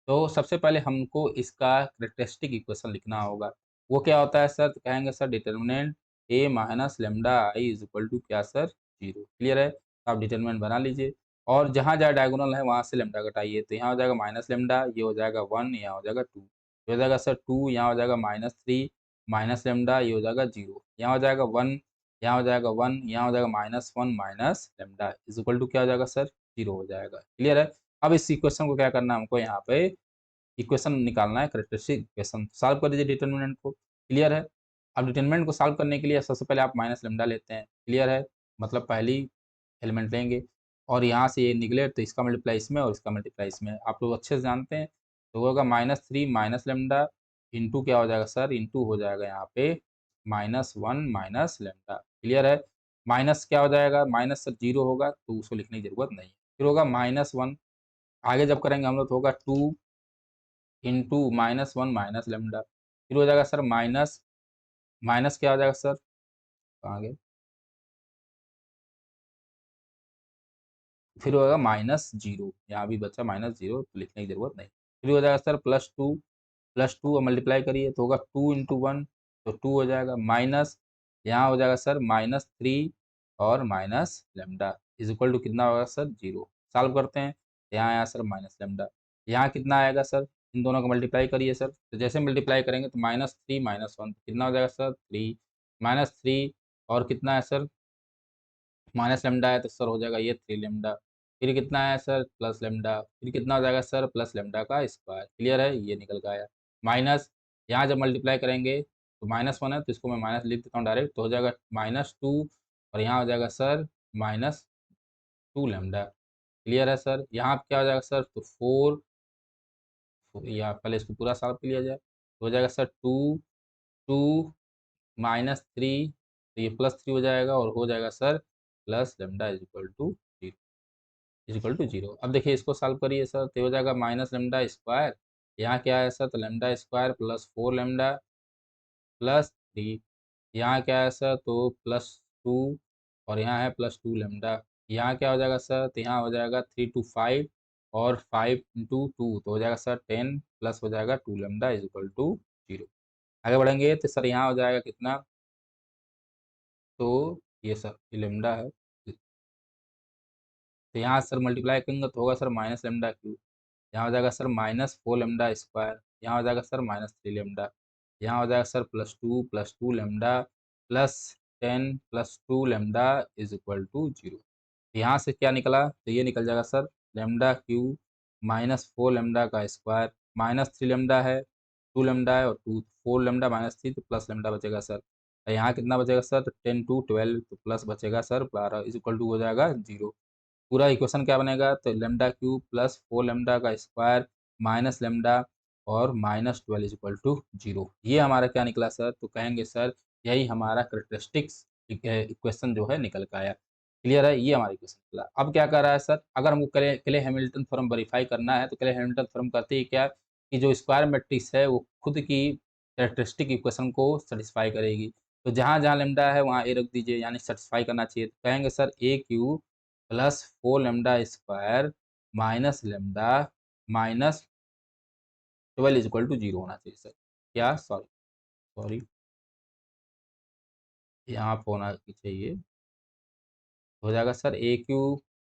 तो सबसे पहले हमको इसका कैरेक्टरिस्टिक इक्वेशन लिखना होगा। वो क्या होता है सर, तो कहेंगे sir determinant A minus lambda I is equal to क्या सर, 0। क्लियर है, तो आप डिटरमिनेंट बना लीजिए, और जहाँ-जहाँ डायगोनल है वहाँ से लैम्ब्डा घटाइए। तो यहाँ हो जाएगा माइनस लैम्ब्डा, ये हो जाएगा 1, यहाँ हो जाएगा 2, ये हो जाएगा सर 2, यहाँ हो जाएगा -3 माइनस लैम्ब्डा, ये हो जाएगा 0, यहाँ हो जाएगा 1, यहाँ हो जाएगा 1, यहाँ हो जाएगा -1 minus lambda is equal to क्या हो जाएगा सर, 0 हो जाएगा। क्लियर है, अब इस इक्वेशन को क्या करना है हमको, यहाँ पे इक्वेशन निकालना है, कैरेक्टरिस्टिक इक्वेशन सॉल्व कर दीजिए डिटरमिनेंट को। क्लियर है, अब डिटरमिनेंट को सॉल्व करने के लिए सबसे पहले आप माइनस लैम्ब्डा लेते हैं। क्लियर है, मतलब पहली एलिमेंट लेंगे, और यहाँ से ये निकले तो इसका मल्टीप्लाई इसमें और इसका मल्टीप्लाई इसमें, आप लोग अच्छे से जानते हैं। तो होगा -3 माइनस लैम्ब्डा इंटू क्या हो जाएगा सर, इंटू हो जाएगा यहाँ पे -1 माइनस लैम्ब्डा। क्लियर है, माइनस क्या हो जाएगा, माइनस सर 0 होगा तो उसको लिखने की जरूरत नहीं है। फिर होगा -1, आगे जब करेंगे हम लोग तो होगा 2 इंटू -1 माइनस लैम्ब्डा, फिर हो जाएगा सर माइनस, माइनस क्या हो जाएगा सर, कहाँ गए, फिर होगा -0, यहाँ भी बचा -0 तो लिखने की ज़रूरत नहीं। फिर हो जाएगा सर +2, +2 अब मल्टीप्लाई करिए तो होगा 2 इंटू 1 तो 2 हो जाएगा, माइनस यहाँ हो जाएगा सर -3 और minus lambda is equal to कितना होगा सर, 0। सॉल्व करते हैं, यहाँ आया सर माइनस लैम्ब्डा, यहाँ कितना आएगा सर, इन दोनों को मल्टीप्लाई करिए सर, तो जैसे मल्टीप्लाई करेंगे तो -3 -1 कितना हो जाएगा सर, 3 -3 और कितना है सर, माइनस लैम्ब्डा है तो सर हो जाएगा ये 3 लैम्ब्डा, फिर कितना है सर प्लस लैम्ब्डा, फिर कितना हो जाएगा सर प्लस लैम्ब्डा का स्क्वायर। क्लियर है, ये निकल के आया। माइनस यहाँ जब मल्टीप्लाई करेंगे तो -1 है तो इसको मैं माइनस लिख देता हूँ डायरेक्ट, तो हो जाएगा -2 और यहाँ हो जाएगा सर -2 लैम्ब्डा। क्लियर है सर, यहाँ पे क्या हो जाएगा सर, तो 4, या पहले इसको पूरा सॉल्व कर लिया जाए, तो हो जाएगा सर 2 2 -3, तो ये +3 हो जाएगा और हो जाएगा sir plus lambda is equal to 0, is equal to 0। अब देखिए इसको सॉल्व करिए सर, तो ये हो जाएगा माइनस लैम्ब्डा स्क्वायर, यहाँ क्या है सर, तो lambda square plus 4 lambda plus 3, यहाँ क्या है सर, तो +2 और यहाँ है +2 लैम्ब्डा, यहाँ क्या हो जाएगा सर, तो यहाँ हो जाएगा 3 टू 5 और 5 इंटू 2 तो हो जाएगा सर 10 प्लस हो जाएगा 2 लैम्ब्डा इज इक्वल टू 0। आगे बढ़ेंगे तो सर यहाँ हो जाएगा कितना, तो ये सर ये लैम्ब्डा है, तो यहाँ सर मल्टीप्लाई करेंगे तो होगा सर माइनस लैम्ब्डा क्यूब, यहाँ हो जाएगा सर -4 लैम्ब्डा स्क्वायर, यहाँ हो जाएगा सर -3 लैम्ब्डा, यहाँ हो जाएगा sir +2 lambda plus 10 +2 lambda is equal to 0। यहाँ से क्या निकला, तो ये निकल जाएगा सर लैम्ब्डा क्यूब -4 लैम्ब्डा का स्क्वायर, -3 लैम्ब्डा है, 2 लैम्ब्डा है और 2 4 लैम्ब्डा -3 तो प्लस लैम्ब्डा बचेगा सर। यहाँ कितना बचेगा सर, तो 10 टू 12 तो प्लस बचेगा सर 12 इज इक्वल टू हो जाएगा 0। पूरा इक्वेशन क्या बनेगा, तो लैम्ब्डा क्यूब प्लस 4 लैम्ब्डा का स्क्वायर माइनस लैम्ब्डा और -12 इज इक्वल टू 0। ये हमारा क्या निकला सर, तो कहेंगे सर यही हमारा कैरेक्टरिस्टिक्स इक्वेशन जो है निकल के आया। क्लियर है, ये हमारा इक्वेशन निकला। अब क्या कर रहा है सर, अगर हमको क्ले हैमिल्टन थ्योरम वेरीफाई करना है तो क्ले हैमिल्टन थ्योरम कहती है क्या, कि जो स्क्वायर मैट्रिक्स है वो खुद की कैरेक्टरिस्टिक इक्वेशन को सेटिस्फाई करेगी। तो जहाँ जहाँ लैम्ब्डा है वहाँ ए रख दीजिए, यानी सेटिस्फाई करना चाहिए, तो कहेंगे sir A Q plus 4 lambda square minus lambda minus 12 is equal to 0 होना चाहिए सर। क्या, सॉरी सॉरी, यहाँ पे होना चाहिए, हो जाएगा sir A Q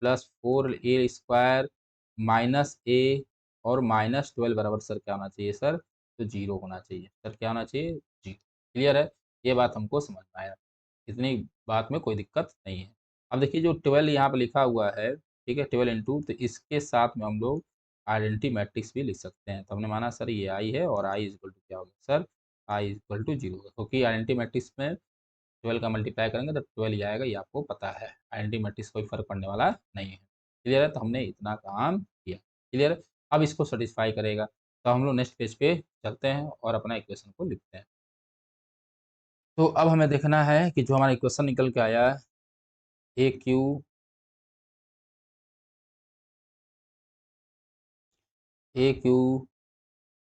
plus 4 A square minus ए और -12 बराबर सर क्या होना चाहिए सर, तो 0 होना चाहिए सर, क्या होना चाहिए, 0। क्लियर है, ये बात हमको समझ में आया। इतनी बात में कोई दिक्कत नहीं है। अब देखिए जो 12 यहाँ पे लिखा हुआ है, ठीक है, 12 इंटू, तो इसके साथ में हम लोग आइडेंटिटी मैट्रिक्स भी लिख सकते हैं। तो हमने माना सर ये आई है और आई इज इक्वल टू क्या होगा sir, I is equal to 0, क्योंकि आइडेंटिटी मैट्रिक्स में 12 का मल्टीप्लाई करेंगे तो 12 ही आएगा, ये आपको पता है। आइडेंटिटी मैट्रिक्स कोई फर्क पड़ने वाला नहीं है। क्लियर है? तो हमने इतना काम किया। क्लियर है? अब इसको सेटिस्फाई करेगा, तो हम लोग नेक्स्ट पेज पे चलते हैं और अपना इक्वेशन को लिखते हैं। तो अब हमें देखना है कि जो हमारा इक्वेशन निकल के आया, A Q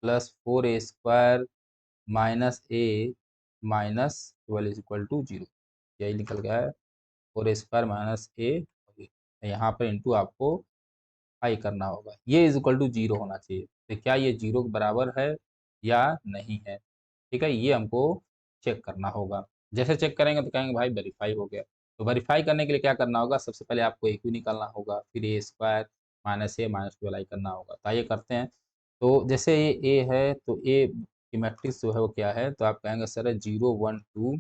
plus 4a² minus A minus 12 is equal to 0, यही निकल गया है। 4a² माइनस ए, यहाँ पर इंटू आपको आई करना होगा, ये इज इक्वल टू 0 होना चाहिए। तो क्या ये 0 के बराबर है या नहीं है, ठीक है, ये हमको चेक करना होगा। जैसे चेक करेंगे तो कहेंगे भाई वेरीफाई हो गया। तो वेरीफाई करने के लिए क्या करना होगा, सबसे पहले आपको ए क्यू निकालना होगा, फिर a² माइनस ए माइनस 12 आई करना होगा। तो आइए करते हैं। तो जैसे ये ए है, तो ए की मैट्रिक्स जो है वो क्या है, तो आप कहेंगे सर 0 1 2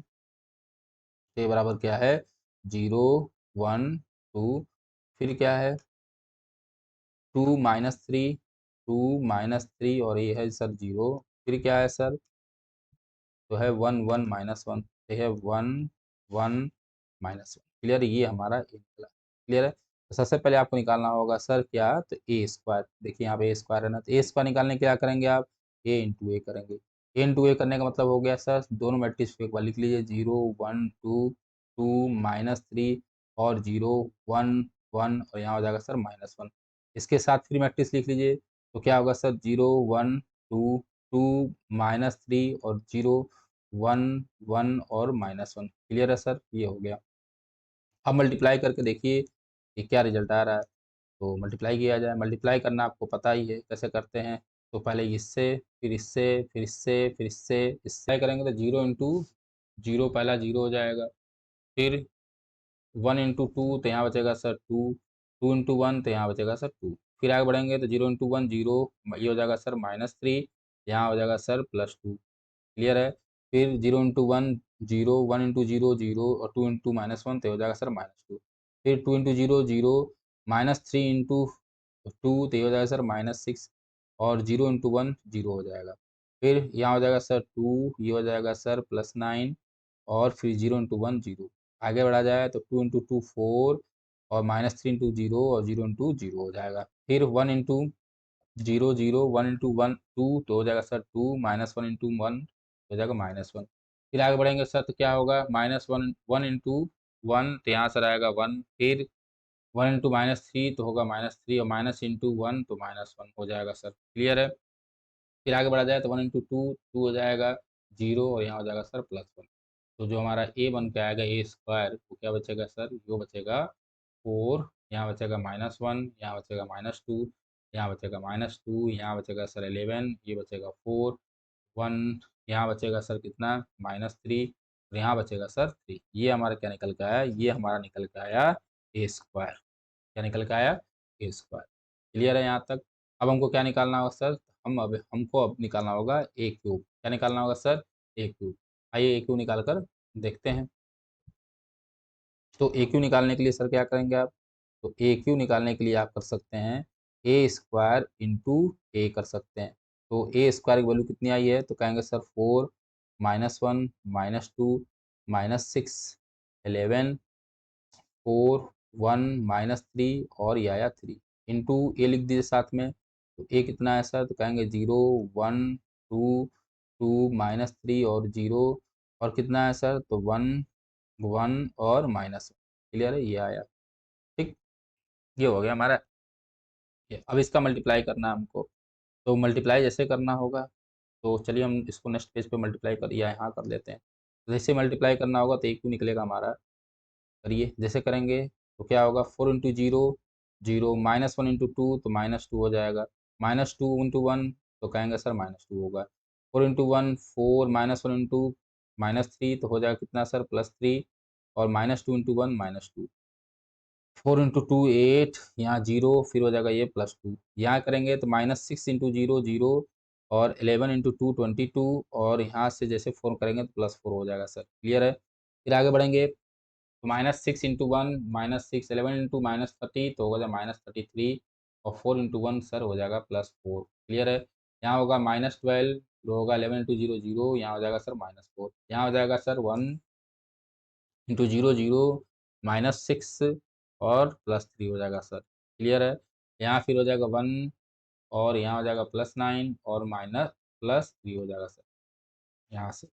के बराबर क्या है, 0 1 2, फिर क्या है 2 माइनस 3, 2 माइनस 3, और ये है सर 0, फिर क्या है सर, तो है 1 1 माइनस 1, तो है 1 1 माइनस 1। क्लियर है? ये हमारा ए निकला। क्लियर है? तो सबसे पहले आपको निकालना होगा सर क्या, तो ए स्क्वायर। देखिए यहाँ पे ए स्क्वायर है ना, तो ए स्क्वायर निकालने के क्या करेंगे आप, ए इंटू ए करेंगे। ए इंटू ए करने का मतलब हो गया सर, दोनों मैट्रिक्स को एक बार लिख लीजिए, 0 1 2, 2 माइनस 3 और 0 1 1, और यहाँ हो जाएगा सर माइनस 1। इसके साथ फिर मैट्रिक्स लिख लीजिए, तो क्या होगा सर 0 1 2, 2 माइनस 3 और 0 1 1 और माइनस 1। क्लियर है सर? ये हो गया। अब मल्टीप्लाई करके देखिए कि क्या रिजल्ट आ रहा है। तो मल्टीप्लाई किया जाए, मल्टीप्लाई करना आपको पता ही है कैसे करते हैं। तो पहले इससे, फिर इससे, फिर इससे, फिर इससे, इससे करेंगे तो 0 इंटू 0, पहला 0 हो जाएगा, फिर 1 इंटू 2, तो यहाँ बचेगा सर 2, 2 इंटू 1, तो यहाँ बचेगा सर 2, फिर आगे बढ़ेंगे तो 0 इंटू 1 0, ये हो जाएगा सर माइनस 3, यहाँ हो जाएगा सर प्लस 2। क्लियर है? फिर 0 इंटू 1 0, 1 इंटू 0 0, और 2 इंटू माइनस 1, तो हो जाएगा सर माइनस 2। फिर 2 इंटू 0 0, माइनस 3 इंटू 2, तो ये हो जाएगा सर माइनस 6, और 0 इंटू 1 0 हो जाएगा। फिर यहाँ हो जाएगा सर 2, ये हो जाएगा सर प्लस 9, और फिर 0 इंटू 1 0। आगे बढ़ा जाए तो 2 इंटू 2 4, और माइनस 3 इंटू 0 और 0 इंटू 0 हो जाएगा। फिर 1 इंटू 0 0, 1 इंटू 1 2, तो हो जाएगा सर 2, माइनस 1 इंटू 1 हो जाएगा माइनस 1। फिर आगे बढ़ेंगे सर तो क्या होगा, माइनस 1 1 इंटू 1, तो यहाँ सर आएगा 1, फिर 1 इंटू माइनस 3, तो होगा माइनस 3, और माइनस इंटू 1, तो माइनस 1 हो जाएगा सर। क्लियर है? फिर आगे बढ़ा जाए तो 1 इंटू 2 2 हो जाएगा 0, और यहाँ हो जाएगा सर प्लस 1। तो जो हमारा ए बन के आएगा ए स्क्वायर, वो क्या बचेगा सर, वो बचेगा 4, यहाँ बचेगा माइनस 1, यहाँ बचेगा माइनस 2, यहाँ बचेगा माइनस 2, यहाँ बचेगा सर 11, ये बचेगा 4 1, यहाँ बचेगा सर कितना, माइनस 3, और यहाँ बचेगा सर 3। ये हमारा क्या निकल के आया, ये हमारा निकल के आया ए स्क्वायर। क्या निकल के आया, ए स्क्वायर। क्लियर है यहाँ तक? अब हमको क्या निकालना होगा सर, हमको अब निकालना होगा ए क्यूब। क्या निकालना होगा सर, ए क्यूब। आइए ए क्यूब निकाल कर देखते हैं। तो ए क्यू निकालने के लिए सर क्या करेंगे आप, तो ए क्यू निकालने के लिए आप कर सकते हैं ए स्क्वायर इंटू ए कर सकते हैं। तो ए स्क्वायर की वैल्यू कितनी आई है, तो कहेंगे sir 4 minus 1 minus 2 minus 6 11 4 1 minus 3, और ये आया 3 इंटू ए लिख दीजिए साथ में। तो ए कितना है सर, तो कहेंगे 0 1 2 2 माइनस 3 और 0, और कितना है सर, तो 1 1 और माइनस 1। क्लियर है? ये आया। ठीक, ये हो गया हमारा। ये अब इसका मल्टीप्लाई करना है हमको। तो मल्टीप्लाई जैसे करना होगा, तो चलिए हम इसको नेक्स्ट पेज पे मल्टीप्लाई कर या यहाँ कर लेते हैं। तो जैसे मल्टीप्लाई करना होगा तो एक क्यों निकलेगा हमारा, करिए। जैसे करेंगे तो क्या होगा, 4 इंटू 0 0, माइनस 1 इंटू 2, तो माइनस 2 हो जाएगा, माइनस 2 इंटू 1, तो कहेंगे सर माइनस 2 होगा। 4 इंटू 1 4, माइनस 1 इंटू माइनस 3, तो हो जाएगा कितना सर, प्लस 3, और माइनस 2 इंटू 1 माइनस 2। 4 इंटू 2 8, यहाँ 0, फिर हो जाएगा ये प्लस 2। यहाँ करेंगे तो माइनस 6 इंटू 0 0, और 11 इंटू 2 22, और यहाँ से जैसे 4 करेंगे तो प्लस 4 हो जाएगा सर। क्लियर है? फिर आगे बढ़ेंगे तो -6 इंटू वन -6 11 इंटू -30 तो होगा -33 और 4 इंटू वन सर हो जाएगा +4। क्लियर है। यहाँ होगा -12 जो होगा 11 इंटू जीरो जीरो, यहाँ हो जाएगा सर -4। यहाँ हो जाएगा सर 1 इंटू जीरो जीरो -6 और +3 हो जाएगा सर। क्लियर है। यहाँ फिर हो जाएगा 1 और यहाँ हो जाएगा +9 और +3 हो जाएगा सर। यहाँ से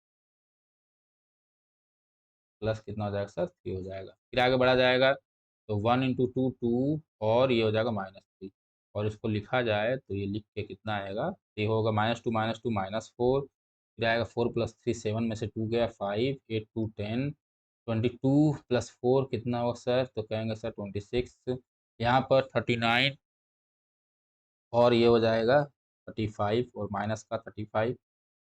प्लस कितना हो जाएगा सर 3 हो जाएगा। फिर आगे बढ़ा जाएगा तो 1 इंटू टू टू और ये हो जाएगा -3 और इसको लिखा जाए तो ये लिख के कितना आएगा, तो ये होगा -2 -4। फिर आएगा 4 + 3 7 में से 2 गया 5 8 2 10 22 + 4 कितना होगा सर, तो कहेंगे सर 26। यहाँ पर 39 और ये हो जाएगा 35 और माइनस का 35।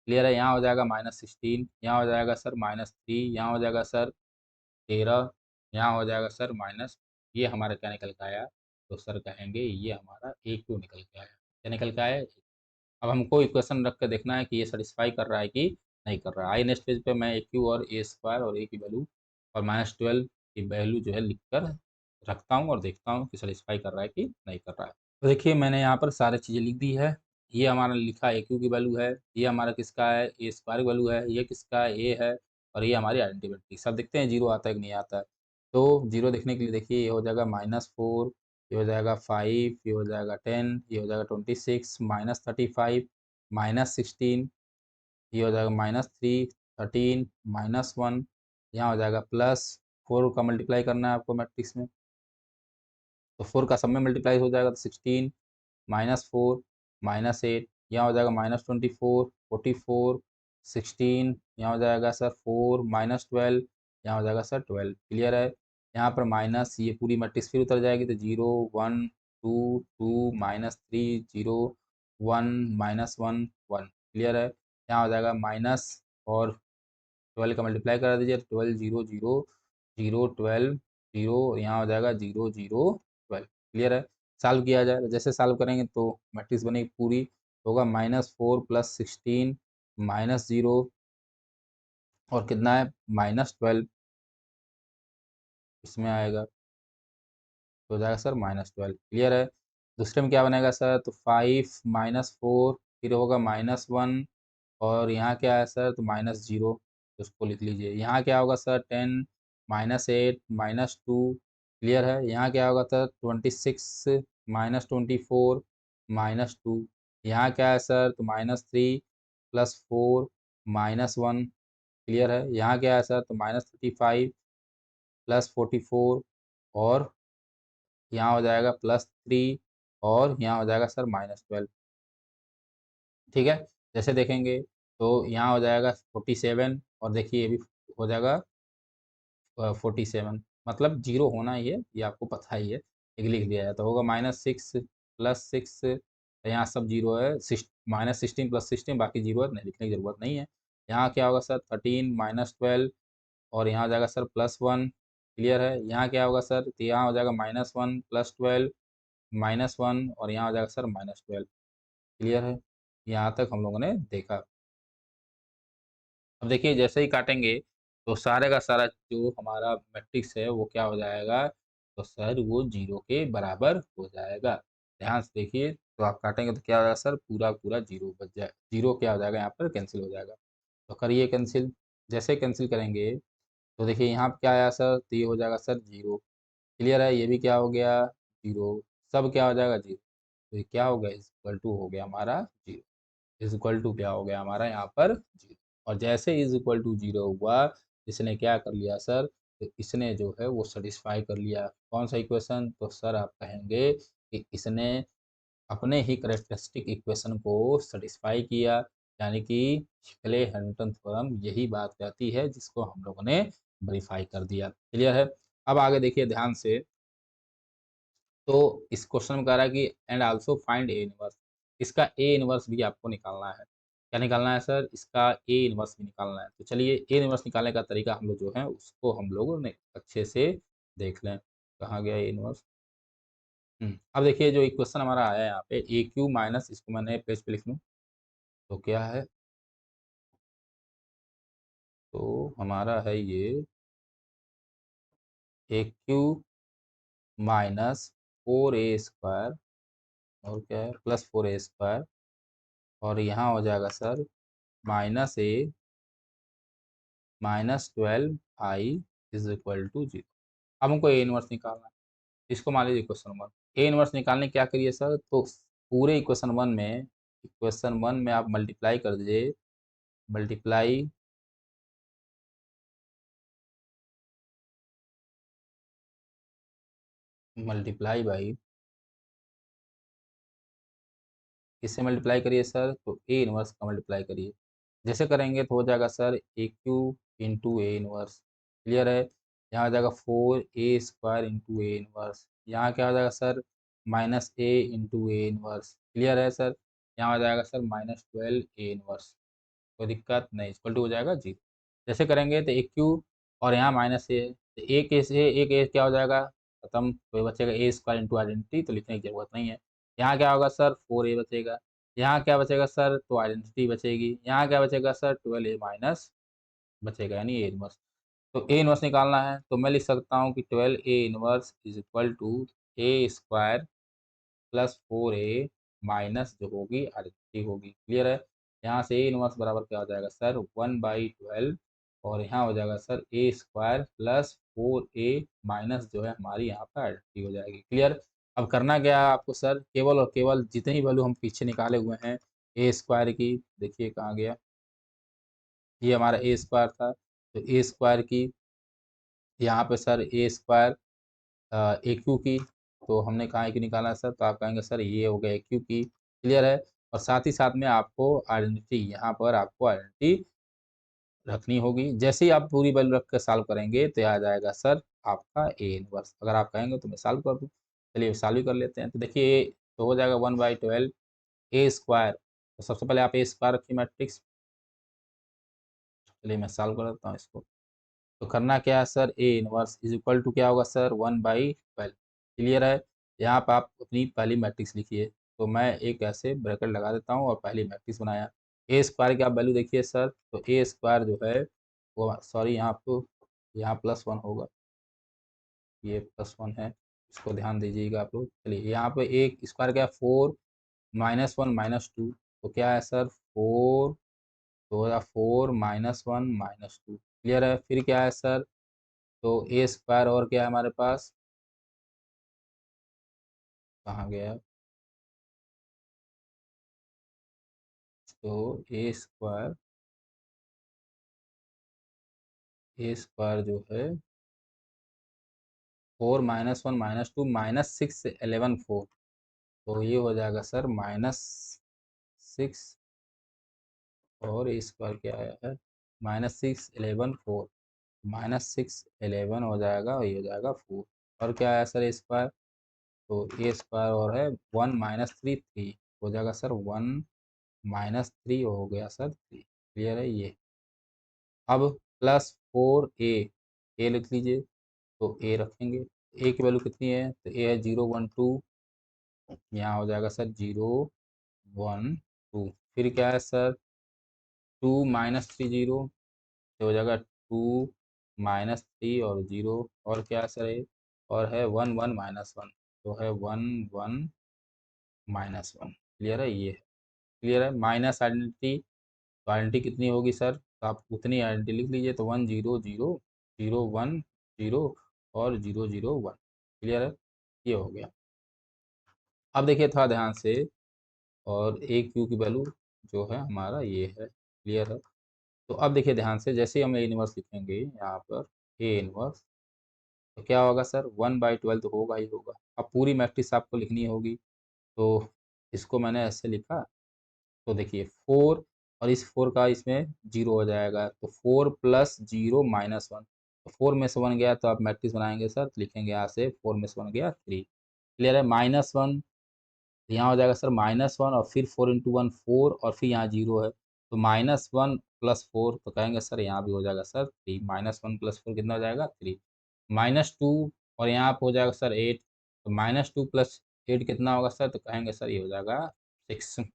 क्लियर है। यहाँ हो जाएगा -16, यहाँ हो जाएगा सर -3, यहाँ हो जाएगा सर 13, यहाँ हो जाएगा सर माइनस, ये हमारा क्या निकल के आया, तो सर कहेंगे ये हमारा ए क्यू निकल के आया। क्या निकल के आया। अब हमको इक्वेशन रख के देखना है कि ये सेटिस्फाई कर रहा है कि नहीं कर रहा है। आई नेक्स्ट पेज पे मैं ए क्यू और ए स्क्वायर और ए की वैल्यू और -12 की वैल्यू जो है लिख कर रखता हूँ और देखता हूँ कि सेटिस्फाई कर रहा है कि नहीं कर रहा है। तो देखिए मैंने यहाँ पर सारी चीज़ें लिख दी है। ये हमारा लिखा ए क्यू की वैल्यू है, ये हमारा किसका है ए स्क्वायर की वैल्यू है, ये किसका है ए है और ये हमारी आइडेंटिटी। सब देखते हैं जीरो आता है कि नहीं आता है। तो जीरो देखने के लिए देखिए ये हो जाएगा -4, ये हो जाएगा 5, ये हो जाएगा 10, ये हो जाएगा 26, -35, -16, ये हो जाएगा -3, 13, -1, यहाँ हो जाएगा +4 का मल्टीप्लाई करना है आपको मैट्रिक्स में। तो 4 का सब में मल्टीप्लाई हो जाएगा तो 16, -4, -8, यहाँ हो जाएगा -24, 44, 16, यहाँ हो जाएगा सर 4, -12, यहाँ हो जाएगा सर 12। क्लियर है। यहाँ पर माइनस ये पूरी मैट्रिक्स फिर उतर जाएगी तो 0 1 2 2 -3 0 1 -1 1। क्लियर है। यहाँ हो जाएगा माइनस और 12 का मल्टीप्लाई करा दीजिए 12 0 0 0 12 0, यहाँ हो जाएगा 0 0 12। क्लियर है। सॉल्व किया जाए तो जैसे सॉल्व करेंगे तो मैट्रिक्स बनेगी पूरी, होगा -4 + 16 -0 और कितना है -12 इसमें आएगा तो हो जाएगा सर -12। क्लियर है। दूसरे में क्या बनेगा सर, तो 5 -4 फिर होगा -1 और यहाँ क्या है सर, तो -0 तो उसको लिख लीजिए। यहाँ क्या होगा सर 10 -8 -2। क्लियर है। यहाँ क्या होगा सर 26 -24 -2। यहाँ क्या है सर, तो -3 +4 -1। क्लियर है। यहाँ क्या है सर, तो -35 +44 और यहाँ हो जाएगा +3 और यहाँ हो जाएगा सर -12। ठीक है। जैसे देखेंगे तो यहाँ हो जाएगा 47 और देखिए ये भी हो जाएगा 47, मतलब जीरो होना ही है, ये आपको पता ही है। एक लिख दिया है तो होगा -6 +6, यहाँ सब जीरो है। -16 +16 बाकी जीरो है, नहीं लिखने की जरूरत नहीं है। यहाँ क्या होगा सर 13 -12 और यहाँ हो जाएगा सर +1। क्लियर है। यहाँ क्या होगा सर, तो यहाँ हो जाएगा -1 +12 -1 और यहाँ हो जाएगा सर -12। क्लियर है। यहाँ तक हम लोगों ने देखा। अब देखिए जैसे ही काटेंगे तो सारे का सारा जो हमारा मैट्रिक्स है वो क्या हो जाएगा, तो सर वो जीरो के बराबर हो जाएगा। ध्यान से देखिए तो आप काटेंगे तो क्या हो जाएगा सर, पूरा पूरा जीरो बच जाए, जीरो क्या हो जाएगा यहाँ पर कैंसिल हो जाएगा। तो करिए कैंसिल। जैसे कैंसिल करेंगे तो देखिए यहाँ पे क्या आया सर, तो ये हो जाएगा सर जीरो। क्लियर है। ये भी क्या हो गया जीरो, सब क्या हो जाएगा जीरो। तो ये क्या हो गया, इक्वल टू हो गया हमारा जीरो। इज इक्वल टू क्या हो गया हमारा यहाँ पर जीरो। और जैसे इज इक्वल टू जीरो हुआ, इसने क्या कर लिया सर, तो इसने जो है वो सेटिस्फाई कर लिया कौन सा इक्वेशन, तो सर आप कहेंगे कि इसने अपने ही करेक्टरिस्टिक इक्वेशन को सेटिस्फाई किया। यानी कि क्ले हैमिल्टन थ्योरम यही बात कहती है जिसको हम लोगों ने वेरीफाई कर दिया। क्लियर है। अब आगे देखिए ध्यान से, तो इस क्वेश्चन में कह रहा है कि and also find A inverse, इसका ए इनवर्स भी आपको निकालना है। क्या निकालना है सर, इसका ए इनवर्स भी निकालना है। तो चलिए ए इनवर्स निकालने का तरीका हम लोग जो है उसको हम लोगों ने अच्छे से देख लें। कहाँ गया ए इनवर्स। अब देखिए जो इक्वेशन हमारा आया है यहाँ पे ए क्यू माइनस, इसको मैंने पेज पे लिख लूँ तो क्या है, तो हमारा है ये ए क्यू माइनस 4a² और क्या है प्लस 4a² और यहाँ हो जाएगा sir -a -12i is equal to 0। अब हमको ए इनवर्स निकालना है। इसको मान लीजिए इक्वेशन वन। ए इनवर्स निकालने क्या करिए सर, तो पूरे इक्वेशन वन में आप मल्टीप्लाई कर दीजिए, मल्टीप्लाई मल्टीप्लाई बाई, इससे मल्टीप्लाई करिए सर तो ए इनवर्स का मल्टीप्लाई करिए। जैसे करेंगे तो हो जाएगा sir A cube into A inverse, clear है। यहाँ आ जाएगा 4a² इंटू ए इनवर्स, यहाँ क्या हो जाएगा sir -a into A inverse, clear है सर। यहाँ आ जाएगा सर -12a इनवर्स, कोई दिक्कत नहीं, इक्वल टू हो जाएगा जी। जैसे करेंगे तो ए क्यू और यहाँ -a है तो एक ए से एक ए क्या हो जाएगा खत्म, तो बचेगा a² इंटू आइडेंटिटी, तो लिखने की जरूरत नहीं है। यहाँ क्या होगा सर 4a बचेगा, यहाँ क्या बचेगा सर तो आइडेंटिटी बचेगी, यहाँ क्या बचेगा सर 12a माइनस बचेगा यानी ए इनवर्स। तो ए इनवर्स निकालना है तो मैं लिख सकता हूँ कि 12a inverse is equal to a² plus 4a minus जो होगी आइडेंटिटी होगी, क्लियर है। यहाँ से ए इनवर्स बराबर क्या हो जाएगा सर 1/12 और यहाँ हो जाएगा sir a² plus 4a minus जो है हमारी यहाँ पर आइडेंटिटी हो जाएगी, क्लियर। अब करना क्या है आपको सर, केवल और केवल जितनी वैल्यू हम पीछे निकाले हुए हैं a² की, देखिए कहाँ गया, ये हमारा a² था तो a² की यहाँ पे सर a² ए क्यू की, तो हमने कहा है कि निकाला सर, तो आप कहेंगे सर ये हो गया ए क्यू की, क्लियर है। और साथ ही साथ में आपको आइडेंटिटी, यहाँ पर आपको आइडेंटिटी रखनी होगी। जैसे ही आप पूरी वैल्यू रख के सॉल्व करेंगे तो आ जाएगा सर आपका ए इनवर्स। अगर आप कहेंगे तो मैं सॉल्व कर दूँ, चलिए सॉल्व ही कर लेते हैं। तो देखिए तो हो जाएगा 1/12 a², तो सबसे पहले आप a² रखिए मैट्रिक्स, चलिए मैं सॉल्व कर देता हूँ इसको। तो करना क्या है sir, A inverse is equal to क्या होगा सर 1/12, क्लियर है। यहाँ पर आप अपनी पहली मैट्रिक्स लिखिए, तो मैं एक ऐसे ब्रैकेट लगा देता हूँ और पहली मैट्रिक्स बनाया। a² की आप वैल्यू देखिए सर, तो a² जो है वो सॉरी यहाँ आपको यहाँ +1 होगा, ये +1 है, इसको ध्यान दीजिएगा आप लोग। चलिए यहाँ पे एक स्क्वायर क्या है 4 -1 -2, तो क्या है सर 4, तो होगा 4 -1 -2, क्लियर है। फिर क्या है सर, तो a² और क्या है हमारे पास, कहाँ गया, तो a² जो है 4 -1 -2 -6 11 4, तो ये हो जाएगा सर -6 और a² क्या आया है -6 11 4, -6 11 हो जाएगा और ये हो जाएगा 4, और क्या आया सर a², तो a² और है 1 -3 3, हो जाएगा सर 1 -3 हो गया सर 3, क्लियर है ये। अब +4a, ए लिख लीजिए, तो ए रखेंगे, ए की वैल्यू कितनी है, तो ए है 0 1 2, यहाँ हो जाएगा सर 0 1 2, फिर क्या है सर 2 -3 0, तो हो जाएगा 2 -3 और 0, और क्या है सर ए, और है 1 1 -1, तो है 1 1 -1, क्लियर है ये, क्लियर है। माइनस आइडेंटिटी, तो आइडेंटिटी कितनी होगी सर, तो आप उतनी आइडेंटिटी लिख लीजिए, तो 1 0 0 0 1 0 और 0 0 1, क्लियर है, ये हो गया। अब देखिए थोड़ा ध्यान से, और ए क्यू की वैल्यू जो है हमारा ये है, क्लियर है। तो अब देखिए ध्यान से, जैसे ही हम ए इनवर्स लिखेंगे यहाँ पर ए इनवर्स, तो क्या होगा सर 1/12 तो होगा ही होगा। अब पूरी मैट्रिक्स आपको लिखनी होगी, तो इसको मैंने ऐसे लिखा, तो देखिए 4 और इस 4 का इसमें 0 हो जाएगा, तो 4 + 0 -1, तो 4 में से 1 गया तो आप मैट्रिक्स बनाएंगे सर, तो लिखेंगे यहाँ से 4 में से 1 गया 3, क्लियर है। -1 यहाँ हो जाएगा सर -1 और फिर 4 × 1 4 और फिर यहाँ 0 है, तो -1 + 4, तो कहेंगे सर यहाँ भी हो जाएगा सर 3, -1 + 4 कितना हो जाएगा 3, -2 और यहाँ पे हो जाएगा सर 8, तो -2 + 8 कितना होगा सर, तो कहेंगे सर ये हो जाएगा 6,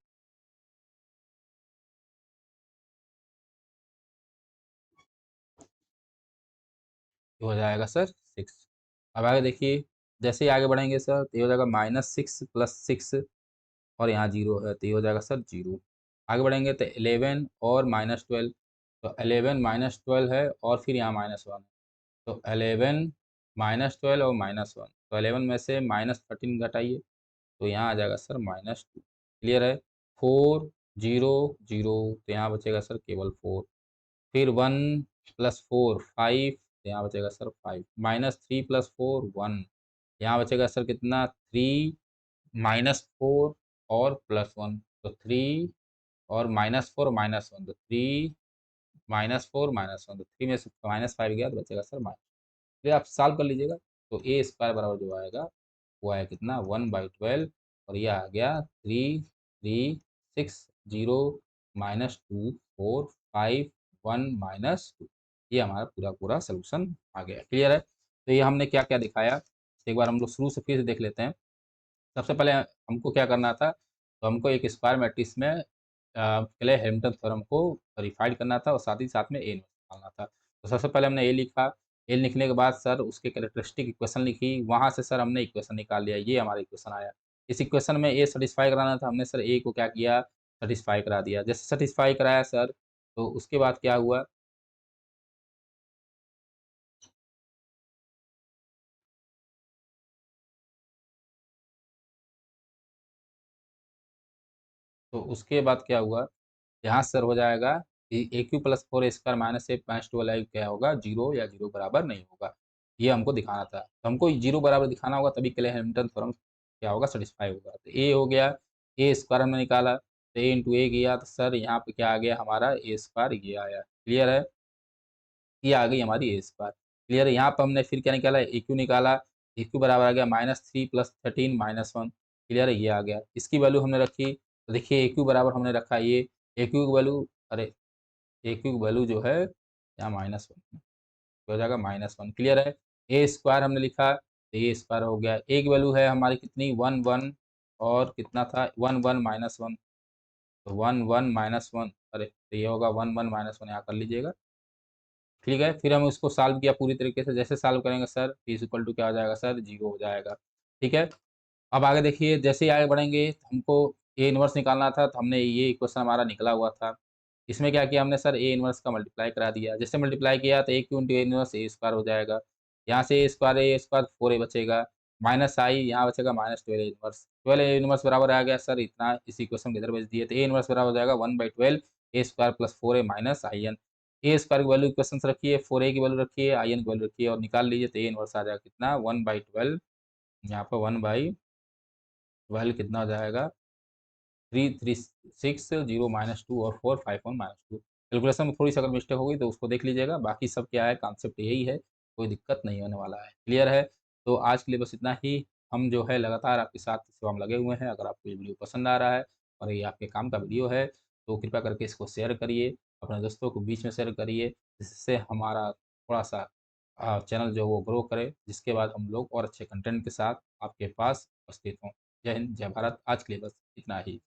हो जाएगा सर 6। अब आगे देखिए, जैसे ही आगे बढ़ेंगे सर तो ये हो जाएगा -6 + 6 और यहाँ 0 है तो ये हो जाएगा सर 0। आगे बढ़ेंगे तो 11 और -12, तो 11 -12 है और फिर यहाँ -1, तो 11 -12 और -1, तो 11 में से -13 घटाइए तो यहाँ आ जाएगा सर -2। क्लियर है? 4 0 0, तो यहाँ बचेगा सर केवल 4। फिर 1 + 4 5, तो यहाँ बचेगा सर 5। -3 + 4 1, यहाँ बचेगा सर कितना 3, -4 और +1, तो 3 और -4 -1, तो 3 -4 -1, तो 3 में से -5 गया तो बचेगा सर फिर आप सॉल्व कर लीजिएगा। तो ए स्क्वायर बराबर जो आएगा वो आया कितना 1/12 और ये आ गया 3 3 6 0 -2 4 5 1 -2। ये हमारा पूरा पूरा सोल्यूशन आ गया। क्लियर है? तो ये हमने क्या क्या दिखाया, एक बार हम लोग शुरू से फिर से देख लेते हैं। सबसे पहले हमको क्या करना था, तो हमको एक स्क्वायर मैट्रिक्स में क्ले हैमिल्टन थ्योरम को वेरीफाइड करना था और साथ ही साथ में ए निकालना था। तो सबसे पहले हमने ए लिखा, ए लिखने के बाद सर उसके कैरेक्टरिस्टिक इक्वेशन लिखी, वहाँ से सर हमने इक्वेशन निकाल लिया, ये हमारा इक्वेशन आया। इस इक्वेशन में ए सैटिस्फाई कराना था, हमने सर ए को क्या किया, सैटिस्फाई करा दिया। जैसे सैटिस्फाई कराया सर, तो उसके बाद क्या हुआ, तो उसके बाद क्या हुआ, यहाँ सर हो जाएगा कि A Q plus four square minus A minus two वाला क्या होगा, जीरो या जीरो बराबर नहीं होगा। ये हमको दिखाना था, तो हमको जीरो बराबर दिखाना होगा तभी क्ले हैमिल्टन थ्योरम क्या होगा, सेटिस्फाई होगा। तो ए हो गया, ए स्क्वायर हमने निकाला तो ए इंटू ए गया, तो सर यहाँ पे क्या आ गया हमारा ए स्क्वायर ये आया। क्लियर है? ये आ गई हमारी ए स्क्वायर। क्लियर है? यहाँ पर हमने फिर क्या निकाला, ए क्यू निकाला, ए क्यू बराबर आ गया -3 + 13 -1। क्लियर है? ये आ गया, इसकी वैल्यू हमने रखी, तो देखिए ए क्यू बराबर हमने रखा ये, ए क्यू की वैल्यू, अरे ए क्यू की वैल्यू जो है यहाँ -1 हो जाएगा -1। क्लियर है? ए स्क्वायर हमने लिखा तो ए स्क्वायर हो गया, ए की वैल्यू है हमारी कितनी 1 1 और कितना था 1 1 -1, तो 1 1 -1, अरे तो ये होगा 1 1 -1, यहाँ कर लीजिएगा। ठीक है, फिर हम उसको सॉल्व किया पूरी तरीके से, जैसे सॉल्व करेंगे सर t इक्वल टू क्या हो जाएगा सर 0 हो जाएगा। ठीक है, अब आगे देखिए, जैसे ही आगे बढ़ेंगे हमको ए इनवर्स निकालना था, तो हमने ये इक्वेशन हमारा निकला हुआ था। इसमें क्या किया हमने सर, ए इनवर्स का मल्टीप्लाई करा दिया, जैसे मल्टीप्लाई किया तो A cube into A inverse A square हो जाएगा। यहाँ से ए स्क्वायर 4 ए बचेगा, माइनस आई यहाँ बचेगा -12 ए इनवर्स, 12 ए इनवर्स बराबर आ गया सर इतना, इस इक्वेशन को इधर भेज दिए तो ए इनवर्स बराबर हो जाएगा 1/12 A square plus 4 A minus I N. A square की वैल्यू इक्वेशन से रखिए, 4 ए की वैल्यू रखिए, आई एन की वैल्यू रखिए और निकाल लीजिए, तो ए इनवर्स आ जाएगा कितना 1/12, यहाँ पर 1/12 कितना हो जाएगा 3360 -2 और 451 -2। कैलकुलेशन में थोड़ी सी अगर मिस्टेक होगी तो उसको देख लीजिएगा, बाकी सब क्या है कॉन्सेप्ट यही है, कोई दिक्कत नहीं होने वाला है। क्लियर है? तो आज के लिए बस इतना ही। हम जो है लगातार आपके साथ सेवा में लगे हुए हैं। अगर आपको ये वीडियो पसंद आ रहा है और ये आपके काम का वीडियो है तो कृपया करके इसको शेयर करिए, अपने दोस्तों को बीच में शेयर करिए, जिससे हमारा थोड़ा सा चैनल जो वो ग्रो करे, जिसके बाद हम लोग और अच्छे कंटेंट के साथ आपके पास उपस्थित हों। जय हिंद, जय भारत। आज के लिए बस इतना ही।